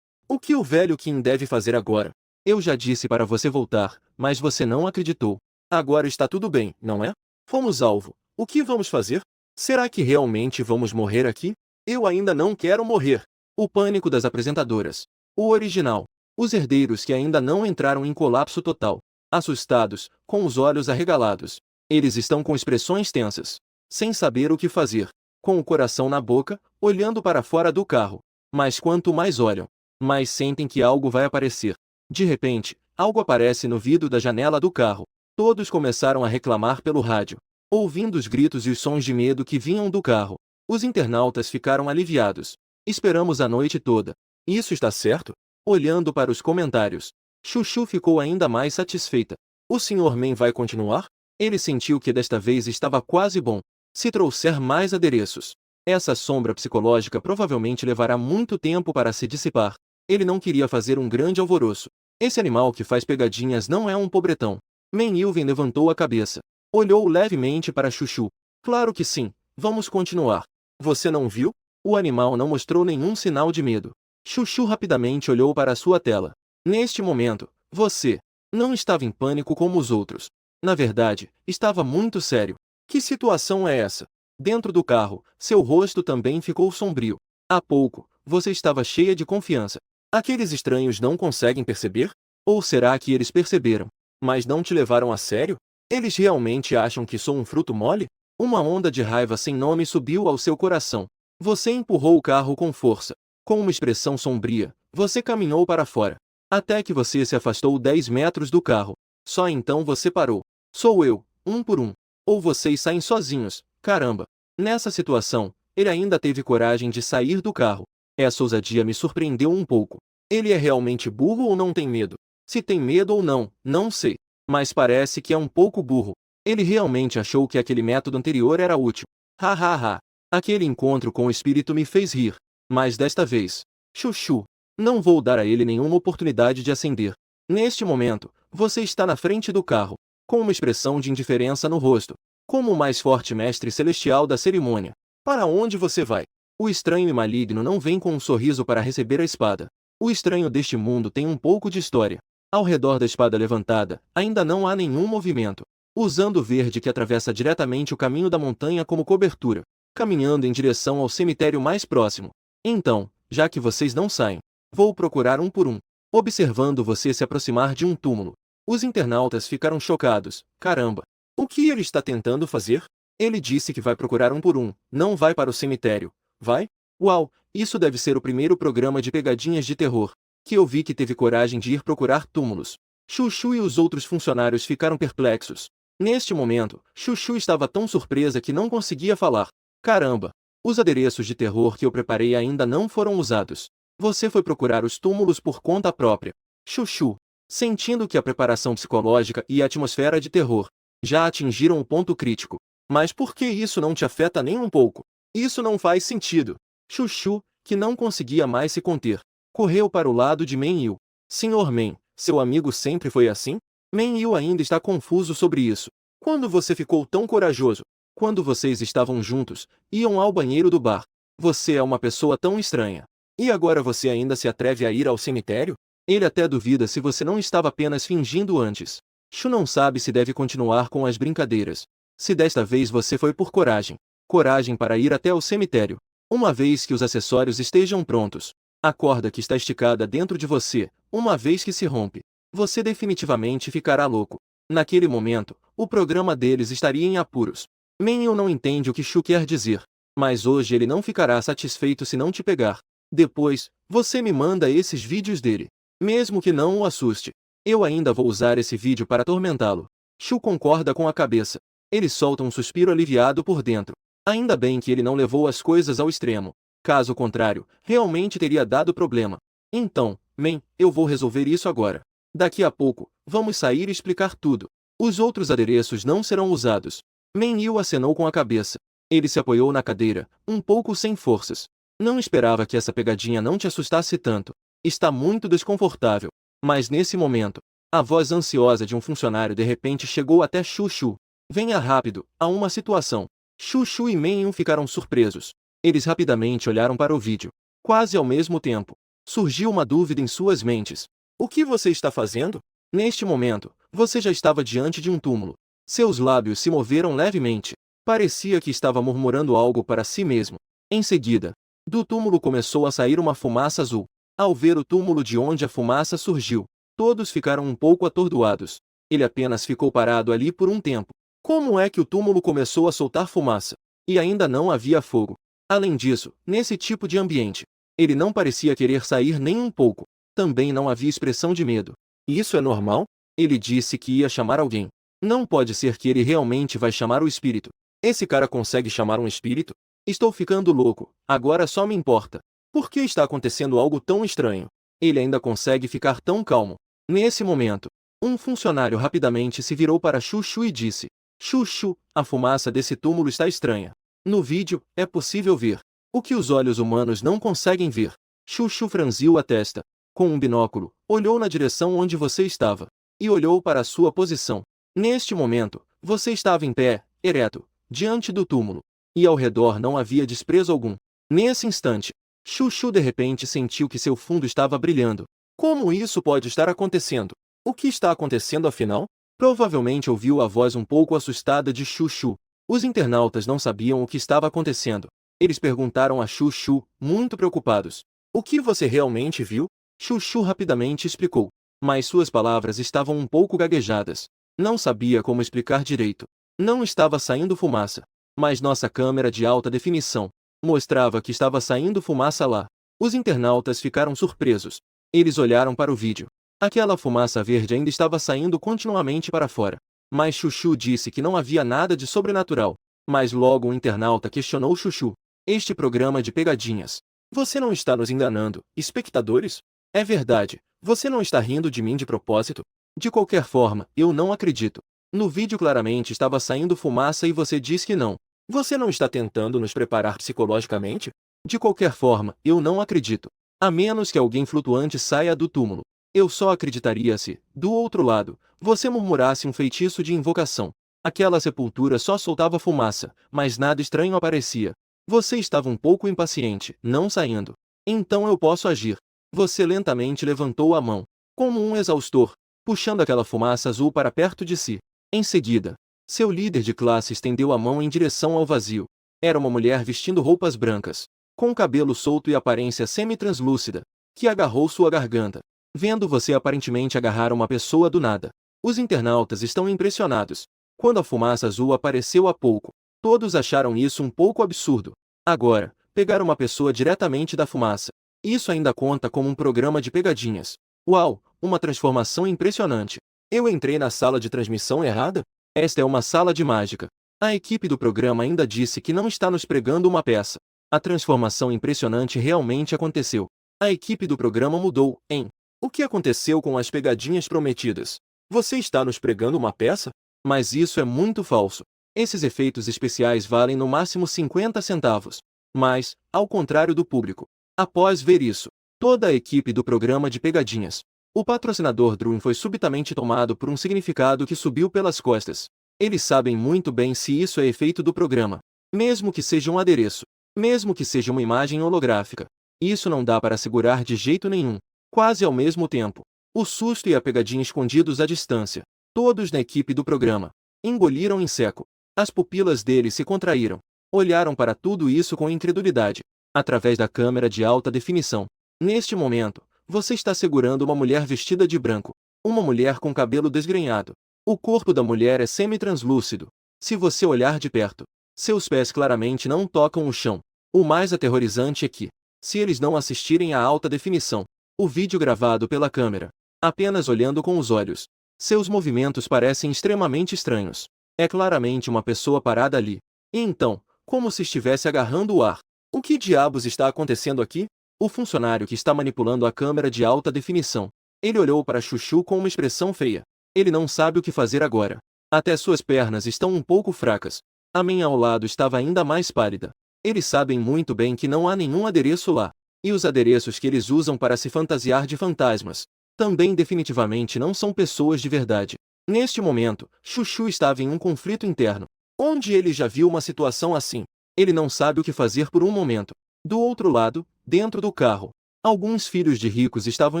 O que o velho Kim deve fazer agora? Eu já disse para você voltar, mas você não acreditou. Agora está tudo bem, não é? Fomos alvo. O que vamos fazer? Será que realmente vamos morrer aqui? Eu ainda não quero morrer. O pânico das apresentadoras. O original. Os herdeiros que ainda não entraram em colapso total. Assustados, com os olhos arregalados. Eles estão com expressões tensas. Sem saber o que fazer. Com o coração na boca, olhando para fora do carro. Mas quanto mais olham, mais sentem que algo vai aparecer. De repente, algo aparece no vidro da janela do carro. Todos começaram a reclamar pelo rádio. Ouvindo os gritos e os sons de medo que vinham do carro, os internautas ficaram aliviados. Esperamos a noite toda. Isso está certo? Olhando para os comentários, Chuchu ficou ainda mais satisfeita. O Sr. Man vai continuar? Ele sentiu que desta vez estava quase bom. Se trouxer mais adereços, essa sombra psicológica provavelmente levará muito tempo para se dissipar. Ele não queria fazer um grande alvoroço. Esse animal que faz pegadinhas não é um pobretão. Menilven levantou a cabeça. Olhou levemente para Chuchu. Claro que sim, vamos continuar. Você não viu? O animal não mostrou nenhum sinal de medo. Chuchu rapidamente olhou para sua tela. Neste momento, você não estava em pânico como os outros. Na verdade, estava muito sério. Que situação é essa? Dentro do carro, seu rosto também ficou sombrio. Há pouco, você estava cheia de confiança. Aqueles estranhos não conseguem perceber? Ou será que eles perceberam, mas não te levaram a sério? Eles realmente acham que sou um fruto mole? Uma onda de raiva sem nome subiu ao seu coração. Você empurrou o carro com força. Com uma expressão sombria, você caminhou para fora. Até que você se afastou 10 metros do carro. Só então você parou. Sou eu, um por um. Ou vocês saem sozinhos, caramba. Nessa situação, ele ainda teve coragem de sair do carro. Essa ousadia me surpreendeu um pouco. Ele é realmente burro ou não tem medo? Se tem medo ou não, não sei. Mas parece que é um pouco burro. Ele realmente achou que aquele método anterior era útil. Ha ha ha. Aquele encontro com o espírito me fez rir. Mas desta vez, Chuchu, não vou dar a ele nenhuma oportunidade de acender. Neste momento, você está na frente do carro, com uma expressão de indiferença no rosto, como o mais forte mestre celestial da cerimônia. Para onde você vai? O estranho e maligno não vem com um sorriso para receber a espada. O estranho deste mundo tem um pouco de história. Ao redor da espada levantada, ainda não há nenhum movimento. Usando o verde que atravessa diretamente o caminho da montanha como cobertura, caminhando em direção ao cemitério mais próximo. Então, já que vocês não saem, vou procurar um por um. Observando você se aproximar de um túmulo, os internautas ficaram chocados. Caramba! O que ele está tentando fazer? Ele disse que vai procurar um por um, não vai para o cemitério. Vai? Uau! Isso deve ser o primeiro programa de pegadinhas de terror que eu vi que teve coragem de ir procurar túmulos. Chuchu e os outros funcionários ficaram perplexos. Neste momento, Chuchu estava tão surpresa que não conseguia falar. Caramba! Os adereços de terror que eu preparei ainda não foram usados. Você foi procurar os túmulos por conta própria. Chuchu, sentindo que a preparação psicológica e a atmosfera de terror já atingiram o ponto crítico. Mas por que isso não te afeta nem um pouco? Isso não faz sentido. Chuchu, que não conseguia mais se conter, correu para o lado de Men-Yu. Senhor Men, seu amigo sempre foi assim? Men-Yu ainda está confuso sobre isso. Quando você ficou tão corajoso? Quando vocês estavam juntos, iam ao banheiro do bar. Você é uma pessoa tão estranha. E agora você ainda se atreve a ir ao cemitério? Ele até duvida se você não estava apenas fingindo antes. Shu não sabe se deve continuar com as brincadeiras. Se desta vez você foi por coragem. Coragem para ir até o cemitério. Uma vez que os acessórios estejam prontos. A corda que está esticada dentro de você, uma vez que se rompe, você definitivamente ficará louco. Naquele momento, o programa deles estaria em apuros. Menyo não entende o que Shu quer dizer. Mas hoje ele não ficará satisfeito se não te pegar. Depois, você me manda esses vídeos dele. Mesmo que não o assuste. Eu ainda vou usar esse vídeo para atormentá-lo. Shu concorda com a cabeça. Ele solta um suspiro aliviado por dentro. Ainda bem que ele não levou as coisas ao extremo. Caso contrário, realmente teria dado problema. Então, Men, eu vou resolver isso agora. Daqui a pouco, vamos sair e explicar tudo. Os outros adereços não serão usados. Men-Yu acenou com a cabeça. Ele se apoiou na cadeira, um pouco sem forças. Não esperava que essa pegadinha não te assustasse tanto. Está muito desconfortável. Mas nesse momento, a voz ansiosa de um funcionário de repente chegou até Chuchu. Venha rápido, há uma situação. Chuchu e Men-Yu ficaram surpresos. Eles rapidamente olharam para o vídeo. Quase ao mesmo tempo, surgiu uma dúvida em suas mentes. O que você está fazendo? Neste momento, você já estava diante de um túmulo. Seus lábios se moveram levemente. Parecia que estava murmurando algo para si mesmo. Em seguida, do túmulo começou a sair uma fumaça azul. Ao ver o túmulo de onde a fumaça surgiu, todos ficaram um pouco atordoados. Ele apenas ficou parado ali por um tempo. Como é que o túmulo começou a soltar fumaça? E ainda não havia fogo. Além disso, nesse tipo de ambiente, ele não parecia querer sair nem um pouco. Também não havia expressão de medo. Isso é normal? Ele disse que ia chamar alguém. Não pode ser que ele realmente vai chamar o espírito. Esse cara consegue chamar um espírito? Estou ficando louco, agora só me importa. Por que está acontecendo algo tão estranho? Ele ainda consegue ficar tão calmo. Nesse momento, um funcionário rapidamente se virou para Chuchu e disse: Chuchu, a fumaça desse túmulo está estranha. No vídeo, é possível ver o que os olhos humanos não conseguem ver. Chuchu franziu a testa. Com um binóculo, olhou na direção onde você estava. E olhou para a sua posição. Neste momento, você estava em pé, ereto, diante do túmulo. E ao redor não havia desprezo algum. Nesse instante, Chuchu de repente sentiu que seu fundo estava brilhando. Como isso pode estar acontecendo? O que está acontecendo afinal? Provavelmente ouviu a voz um pouco assustada de Chuchu. Os internautas não sabiam o que estava acontecendo. Eles perguntaram a Chuchu, muito preocupados. O que você realmente viu? Chuchu rapidamente explicou. Mas suas palavras estavam um pouco gaguejadas. Não sabia como explicar direito. Não estava saindo fumaça. Mas nossa câmera de alta definição mostrava que estava saindo fumaça lá. Os internautas ficaram surpresos. Eles olharam para o vídeo. Aquela fumaça verde ainda estava saindo continuamente para fora. Mas Chuchu disse que não havia nada de sobrenatural. Mas logo um internauta questionou Chuchu. Este programa de pegadinhas. Você não está nos enganando, espectadores? É verdade, você não está rindo de mim de propósito? De qualquer forma, eu não acredito. No vídeo claramente estava saindo fumaça e você diz que não. Você não está tentando nos preparar psicologicamente? De qualquer forma, eu não acredito. A menos que alguém flutuante saia do túmulo. Eu só acreditaria se, do outro lado, você murmurasse um feitiço de invocação. Aquela sepultura só soltava fumaça, mas nada estranho aparecia. Você estava um pouco impaciente, não saindo. Então eu posso agir. Você lentamente levantou a mão, como um exaustor, puxando aquela fumaça azul para perto de si. Em seguida, seu líder de classe estendeu a mão em direção ao vazio. Era uma mulher vestindo roupas brancas, com cabelo solto e aparência semi-translúcida, que agarrou sua garganta. Vendo você aparentemente agarrar uma pessoa do nada, os internautas estão impressionados. Quando a fumaça azul apareceu há pouco, todos acharam isso um pouco absurdo. Agora, pegar uma pessoa diretamente da fumaça. Isso ainda conta como um programa de pegadinhas. Uau, uma transformação impressionante. Eu entrei na sala de transmissão errada? Esta é uma sala de mágica. A equipe do programa ainda disse que não está nos pregando uma peça. A transformação impressionante realmente aconteceu. A equipe do programa mudou, hein? O que aconteceu com as pegadinhas prometidas? Você está nos pregando uma peça? Mas isso é muito falso. Esses efeitos especiais valem no máximo 50 centavos. Mas, ao contrário do público, após ver isso, toda a equipe do programa de pegadinhas, o patrocinador Dream foi subitamente tomado por um significado que subiu pelas costas. Eles sabem muito bem se isso é efeito do programa. Mesmo que seja um adereço. Mesmo que seja uma imagem holográfica. Isso não dá para segurar de jeito nenhum. Quase ao mesmo tempo. O susto e a pegadinha escondidos à distância. Todos na equipe do programa engoliram em seco. As pupilas deles se contraíram. Olharam para tudo isso com incredulidade. Através da câmera de alta definição. Neste momento, você está segurando uma mulher vestida de branco. Uma mulher com cabelo desgrenhado. O corpo da mulher é semi-translúcido. Se você olhar de perto, seus pés claramente não tocam o chão. O mais aterrorizante é que, se eles não assistirem à alta definição, o vídeo gravado pela câmera, apenas olhando com os olhos, seus movimentos parecem extremamente estranhos. É claramente uma pessoa parada ali. E então, como se estivesse agarrando o ar. O que diabos está acontecendo aqui? O funcionário que está manipulando a câmera de alta definição. Ele olhou para Chuchu com uma expressão feia. Ele não sabe o que fazer agora. Até suas pernas estão um pouco fracas. A minha ao lado estava ainda mais pálida. Eles sabem muito bem que não há nenhum adereço lá. E os adereços que eles usam para se fantasiar de fantasmas também definitivamente não são pessoas de verdade. Neste momento, Chuchu estava em um conflito interno. Onde ele já viu uma situação assim? Ele não sabe o que fazer por um momento. Do outro lado, dentro do carro, alguns filhos de ricos estavam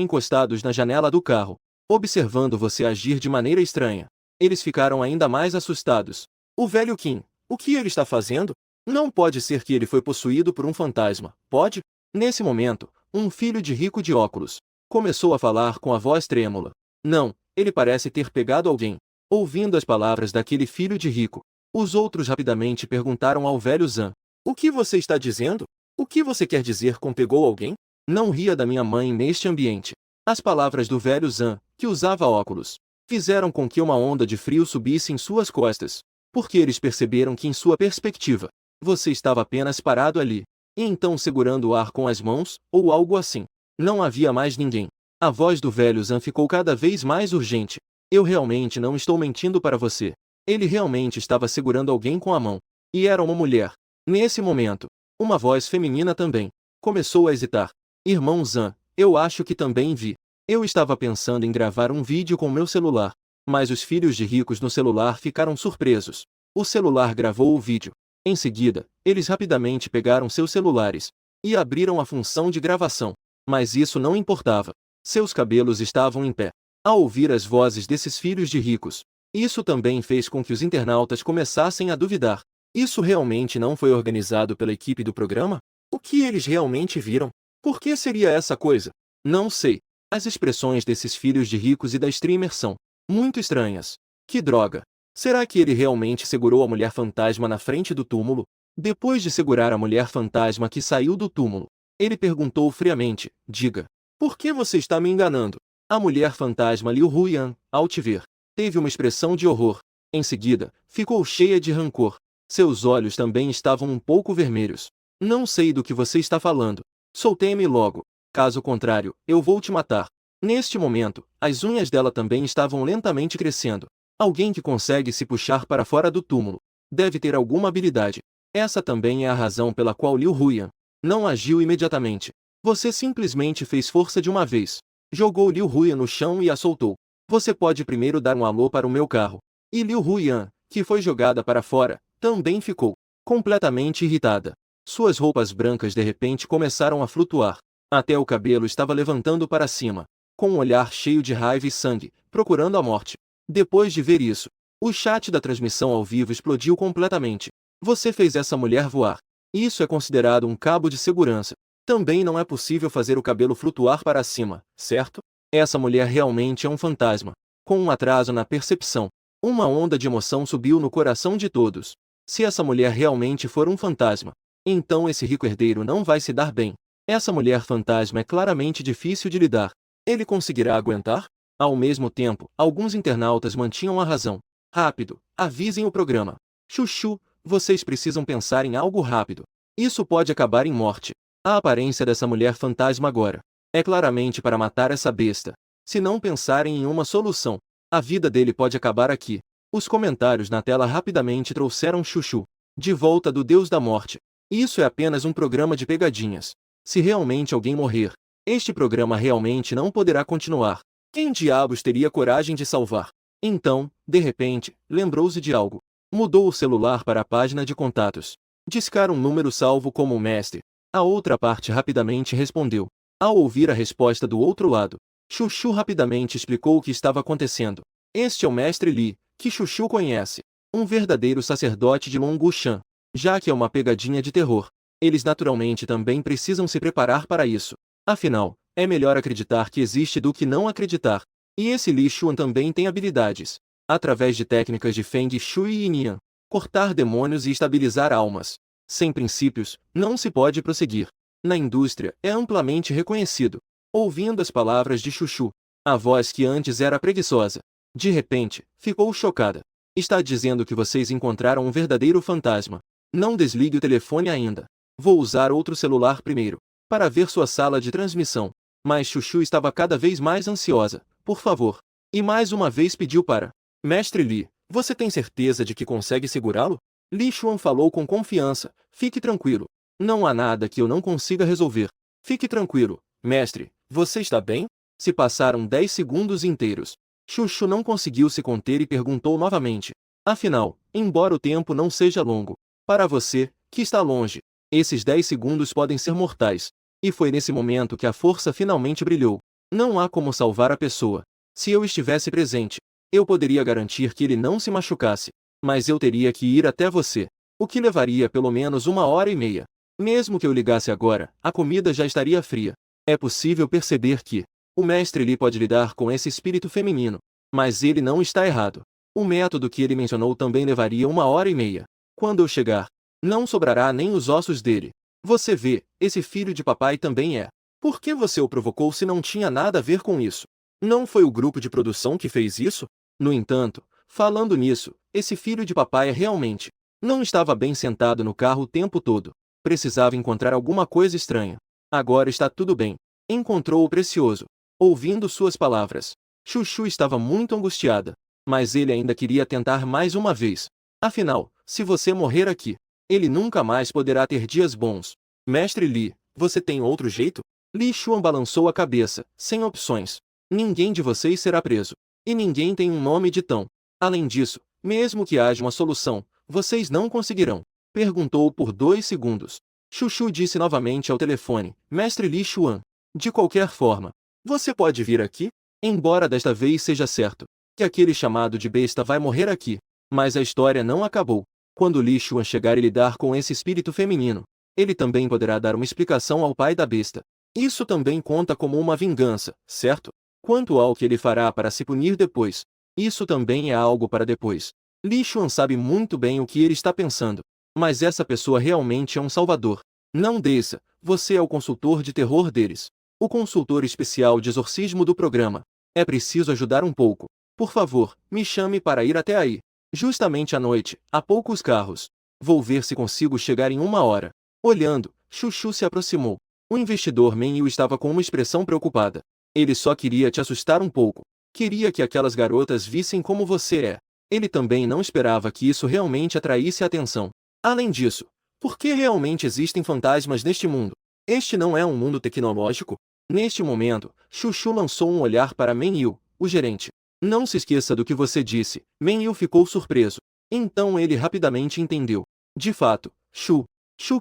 encostados na janela do carro, observando você agir de maneira estranha. Eles ficaram ainda mais assustados. O velho Kim, o que ele está fazendo? Não pode ser que ele foi possuído por um fantasma, pode? Nesse momento, um filho de rico de óculos começou a falar com a voz trêmula. Não, ele parece ter pegado alguém. Ouvindo as palavras daquele filho de rico, os outros rapidamente perguntaram ao velho Zan. O que você está dizendo? O que você quer dizer com pegou alguém? Não ria da minha mãe neste ambiente. As palavras do velho Zan, que usava óculos, fizeram com que uma onda de frio subisse em suas costas. Porque eles perceberam que em sua perspectiva, você estava apenas parado ali, e então segurando o ar com as mãos, ou algo assim. Não havia mais ninguém. A voz do velho Zan ficou cada vez mais urgente. Eu realmente não estou mentindo para você. Ele realmente estava segurando alguém com a mão. E era uma mulher. Nesse momento, uma voz feminina também começou a hesitar. Irmão Zan, eu acho que também vi. Eu estava pensando em gravar um vídeo com meu celular, mas os filhos de ricos no celular ficaram surpresos. O celular gravou o vídeo. Em seguida, eles rapidamente pegaram seus celulares e abriram a função de gravação. Mas isso não importava. Seus cabelos estavam em pé. Ao ouvir as vozes desses filhos de ricos, isso também fez com que os internautas começassem a duvidar. Isso realmente não foi organizado pela equipe do programa? O que eles realmente viram? Por que seria essa coisa? Não sei. As expressões desses filhos de ricos e da streamer são muito estranhas. Que droga! Será que ele realmente segurou a mulher fantasma na frente do túmulo? Depois de segurar a mulher fantasma que saiu do túmulo, ele perguntou friamente: diga, por que você está me enganando? A mulher fantasma Liu Huyan, ao te ver, teve uma expressão de horror. Em seguida, ficou cheia de rancor. Seus olhos também estavam um pouco vermelhos. Não sei do que você está falando. Soltei-me logo. Caso contrário, eu vou te matar. Neste momento, as unhas dela também estavam lentamente crescendo. Alguém que consegue se puxar para fora do túmulo deve ter alguma habilidade. Essa também é a razão pela qual Liu Huyan não agiu imediatamente. Você simplesmente fez força de uma vez. Jogou Liu Huyan no chão e a soltou. Você pode primeiro dar um alô para o meu carro. E Liu Huyan, que foi jogada para fora, também ficou completamente irritada. Suas roupas brancas de repente começaram a flutuar. Até o cabelo estava levantando para cima, com um olhar cheio de raiva e sangue, procurando a morte. Depois de ver isso, o chat da transmissão ao vivo explodiu completamente. Você fez essa mulher voar. Isso é considerado um cabo de segurança. Também não é possível fazer o cabelo flutuar para cima, certo? Essa mulher realmente é um fantasma. Com um atraso na percepção, uma onda de emoção subiu no coração de todos. Se essa mulher realmente for um fantasma, então esse rico herdeiro não vai se dar bem. Essa mulher fantasma é claramente difícil de lidar. Ele conseguirá aguentar? Ao mesmo tempo, alguns internautas mantinham a razão. Rápido, avisem o programa. Chuchu, vocês precisam pensar em algo rápido. Isso pode acabar em morte. A aparência dessa mulher fantasma agora é claramente para matar essa besta. Se não pensarem em uma solução, a vida dele pode acabar aqui. Os comentários na tela rapidamente trouxeram Chuchu de volta do Deus da Morte. Isso é apenas um programa de pegadinhas. Se realmente alguém morrer, este programa realmente não poderá continuar. Quem diabos teria coragem de salvar? Então, de repente, lembrou-se de algo. Mudou o celular para a página de contatos. Discar um número salvo como o mestre. A outra parte rapidamente respondeu. Ao ouvir a resposta do outro lado, Chuchu rapidamente explicou o que estava acontecendo. Este é o mestre Li, que Chuchu conhece. Um verdadeiro sacerdote de Longushan. Já que é uma pegadinha de terror, eles naturalmente também precisam se preparar para isso. Afinal, é melhor acreditar que existe do que não acreditar. E esse Li Xuan também tem habilidades. Através de técnicas de Feng Shui e Nian, cortar demônios e estabilizar almas. Sem princípios, não se pode prosseguir. Na indústria, é amplamente reconhecido. Ouvindo as palavras de Chuchu, a voz que antes era preguiçosa, de repente, ficou chocada. Está dizendo que vocês encontraram um verdadeiro fantasma. Não desligue o telefone ainda. Vou usar outro celular primeiro, para ver sua sala de transmissão. Mas Chuchu estava cada vez mais ansiosa. Por favor. E mais uma vez pediu para. Mestre Li, você tem certeza de que consegue segurá-lo? Li Xuan falou com confiança. Fique tranquilo. Não há nada que eu não consiga resolver. Fique tranquilo, mestre. Você está bem? Se passaram 10 segundos inteiros. Chuchu não conseguiu se conter e perguntou novamente. Afinal, embora o tempo não seja longo, para você, que está longe, esses 10 segundos podem ser mortais. E foi nesse momento que a força finalmente brilhou. Não há como salvar a pessoa. Se eu estivesse presente, eu poderia garantir que ele não se machucasse. Mas eu teria que ir até você. O que levaria pelo menos 1 hora e meia. Mesmo que eu ligasse agora, a comida já estaria fria. É possível perceber que o mestre Li pode lidar com esse espírito feminino. Mas ele não está errado. O método que ele mencionou também levaria 1 hora e meia. Quando eu chegar, não sobrará nem os ossos dele. Você vê, esse filho de papai também é. Por que você o provocou se não tinha nada a ver com isso? Não foi o grupo de produção que fez isso? No entanto, falando nisso, esse filho de papai realmente não estava bem sentado no carro o tempo todo. Precisava encontrar alguma coisa estranha. Agora está tudo bem. Encontrou o precioso. Ouvindo suas palavras, Chuchu estava muito angustiada. Mas ele ainda queria tentar mais uma vez. Afinal, se você morrer aqui, ele nunca mais poderá ter dias bons. Mestre Li, você tem outro jeito? Li Xuan balançou a cabeça, sem opções. Ninguém de vocês será preso. E ninguém tem um nome de Tão. Além disso, mesmo que haja uma solução, vocês não conseguirão. Perguntou por 2 segundos. Chuchu disse novamente ao telefone, Mestre Li Xuan. De qualquer forma, você pode vir aqui? Embora desta vez seja certo que aquele chamado de besta vai morrer aqui. Mas a história não acabou. Quando Li Xuan chegar e lidar com esse espírito feminino, ele também poderá dar uma explicação ao pai da besta. Isso também conta como uma vingança, certo? Quanto ao que ele fará para se punir depois, isso também é algo para depois. Li Xuan sabe muito bem o que ele está pensando. Mas essa pessoa realmente é um salvador. Não desça, você é o consultor de terror deles. O consultor especial de exorcismo do programa. É preciso ajudar um pouco. Por favor, me chame para ir até aí. Justamente à noite, há poucos carros. Vou ver se consigo chegar em 1 hora. Olhando, Chuchu se aproximou. O investidor Men Yu estava com uma expressão preocupada. Ele só queria te assustar um pouco. Queria que aquelas garotas vissem como você é. Ele também não esperava que isso realmente atraísse a atenção. Além disso, por que realmente existem fantasmas neste mundo? Este não é um mundo tecnológico? Neste momento, Chuchu lançou um olhar para Men Yu, o gerente. Não se esqueça do que você disse. Men Yu ficou surpreso. Então ele rapidamente entendeu. De fato, Chu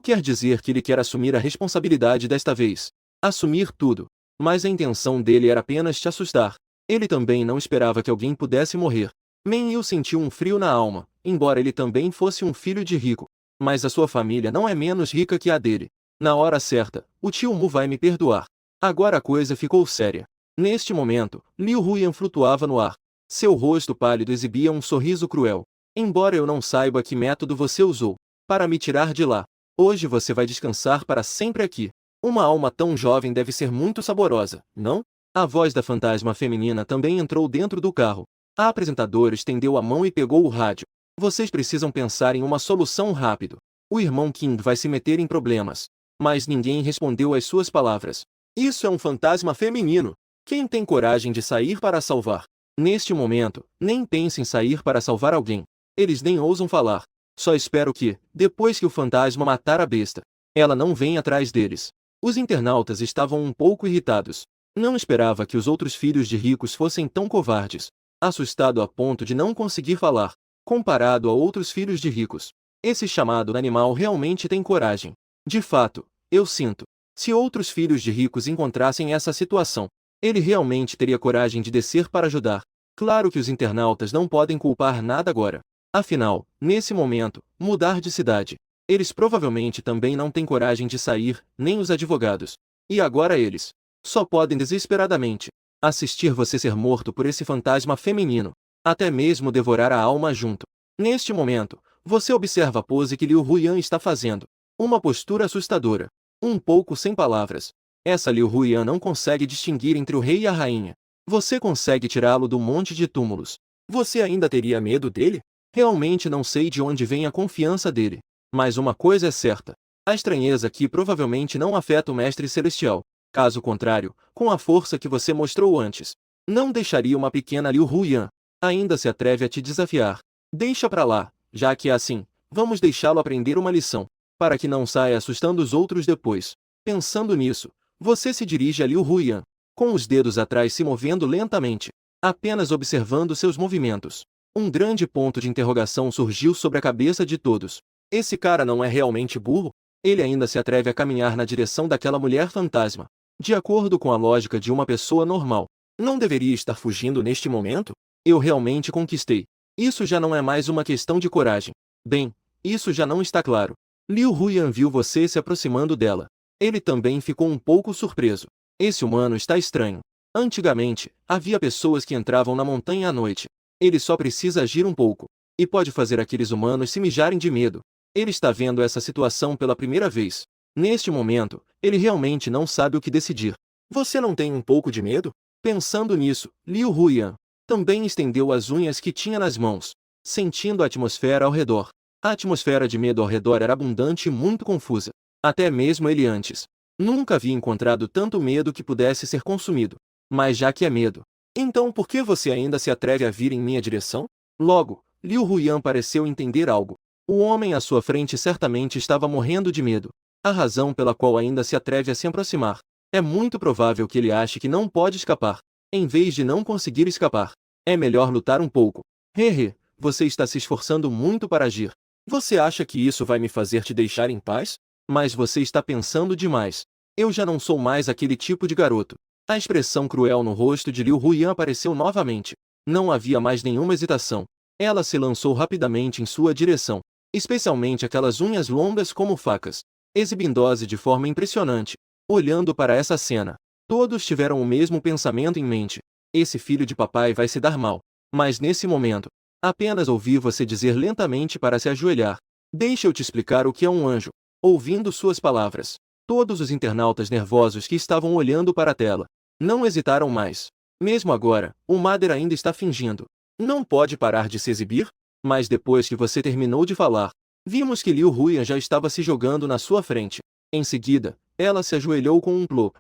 quer dizer que ele quer assumir a responsabilidade desta vez. Assumir tudo. Mas a intenção dele era apenas te assustar. Ele também não esperava que alguém pudesse morrer. Men Yu sentiu um frio na alma, embora ele também fosse um filho de rico. Mas a sua família não é menos rica que a dele. Na hora certa, o tio Mu vai me perdoar. Agora a coisa ficou séria. Neste momento, Liu Huyan flutuava no ar. Seu rosto pálido exibia um sorriso cruel. Embora eu não saiba que método você usou para me tirar de lá, hoje você vai descansar para sempre aqui. Uma alma tão jovem deve ser muito saborosa, não? A voz da fantasma feminina também entrou dentro do carro. A apresentadora estendeu a mão e pegou o rádio. Vocês precisam pensar em uma solução rápido. O irmão King vai se meter em problemas. Mas ninguém respondeu às suas palavras. Isso é um fantasma feminino. Quem tem coragem de sair para salvar? Neste momento, nem pense em sair para salvar alguém. Eles nem ousam falar. Só espero que, depois que o fantasma matar a besta, ela não venha atrás deles. Os internautas estavam um pouco irritados. Não esperava que os outros filhos de ricos fossem tão covardes. Assustado a ponto de não conseguir falar. Comparado a outros filhos de ricos, esse chamado animal realmente tem coragem. De fato, eu sinto. Se outros filhos de ricos encontrassem essa situação, ele realmente teria coragem de descer para ajudar. Claro que os internautas não podem culpar nada agora. Afinal, nesse momento, mudar de cidade. Eles provavelmente também não têm coragem de sair, nem os advogados. E agora eles só podem desesperadamente assistir você ser morto por esse fantasma feminino. Até mesmo devorar a alma junto. Neste momento, você observa a pose que Liu Huyan está fazendo. Uma postura assustadora. Um pouco sem palavras. Essa Liu Huyan não consegue distinguir entre o rei e a rainha. Você consegue tirá-lo do monte de túmulos. Você ainda teria medo dele? Realmente não sei de onde vem a confiança dele. Mas uma coisa é certa. A estranheza aqui provavelmente não afeta o Mestre Celestial. Caso contrário, com a força que você mostrou antes, não deixaria uma pequena Liu Huyan ainda se atreve a te desafiar. Deixa pra lá, já que é assim, vamos deixá-lo aprender uma lição, para que não saia assustando os outros depois. Pensando nisso, você se dirige a Liu Huyan, com os dedos atrás se movendo lentamente, apenas observando seus movimentos. Um grande ponto de interrogação surgiu sobre a cabeça de todos. Esse cara não é realmente burro? Ele ainda se atreve a caminhar na direção daquela mulher fantasma. De acordo com a lógica de uma pessoa normal, não deveria estar fugindo neste momento? Eu realmente conquistei. Isso já não é mais uma questão de coragem. Bem, isso já não está claro. Liu Huyan viu você se aproximando dela. Ele também ficou um pouco surpreso. Esse humano está estranho. Antigamente, havia pessoas que entravam na montanha à noite. Ele só precisa agir um pouco. E pode fazer aqueles humanos se mijarem de medo. Ele está vendo essa situação pela primeira vez. Neste momento, ele realmente não sabe o que decidir. Você não tem um pouco de medo? Pensando nisso, Liu Huyan também estendeu as unhas que tinha nas mãos, sentindo a atmosfera ao redor. A atmosfera de medo ao redor era abundante e muito confusa. Até mesmo ele antes nunca havia encontrado tanto medo que pudesse ser consumido. Mas já que é medo, Então por que você ainda se atreve a vir em minha direção? Logo, Liu Huyan pareceu entender algo. O homem à sua frente certamente estava morrendo de medo. A razão pela qual ainda se atreve a se aproximar. É muito provável que ele ache que não pode escapar. Em vez de não conseguir escapar, é melhor lutar um pouco. Hehe, você está se esforçando muito para agir. Você acha que isso vai me fazer te deixar em paz? Mas você está pensando demais. Eu já não sou mais aquele tipo de garoto. A expressão cruel no rosto de Liu Huyan apareceu novamente. Não havia mais nenhuma hesitação. Ela se lançou rapidamente em sua direção, especialmente aquelas unhas longas como facas, exibindo-se de forma impressionante. Olhando para essa cena, todos tiveram o mesmo pensamento em mente. Esse filho de papai vai se dar mal. Mas nesse momento, apenas ouvi você dizer lentamente para se ajoelhar. Deixa eu te explicar o que é um anjo. Ouvindo suas palavras, todos os internautas nervosos que estavam olhando para a tela não hesitaram mais. Mesmo agora, o Mader ainda está fingindo. Não pode parar de se exibir? Mas depois que você terminou de falar, vimos que Liu Huyan já estava se jogando na sua frente. Em seguida, ela se ajoelhou com um plop.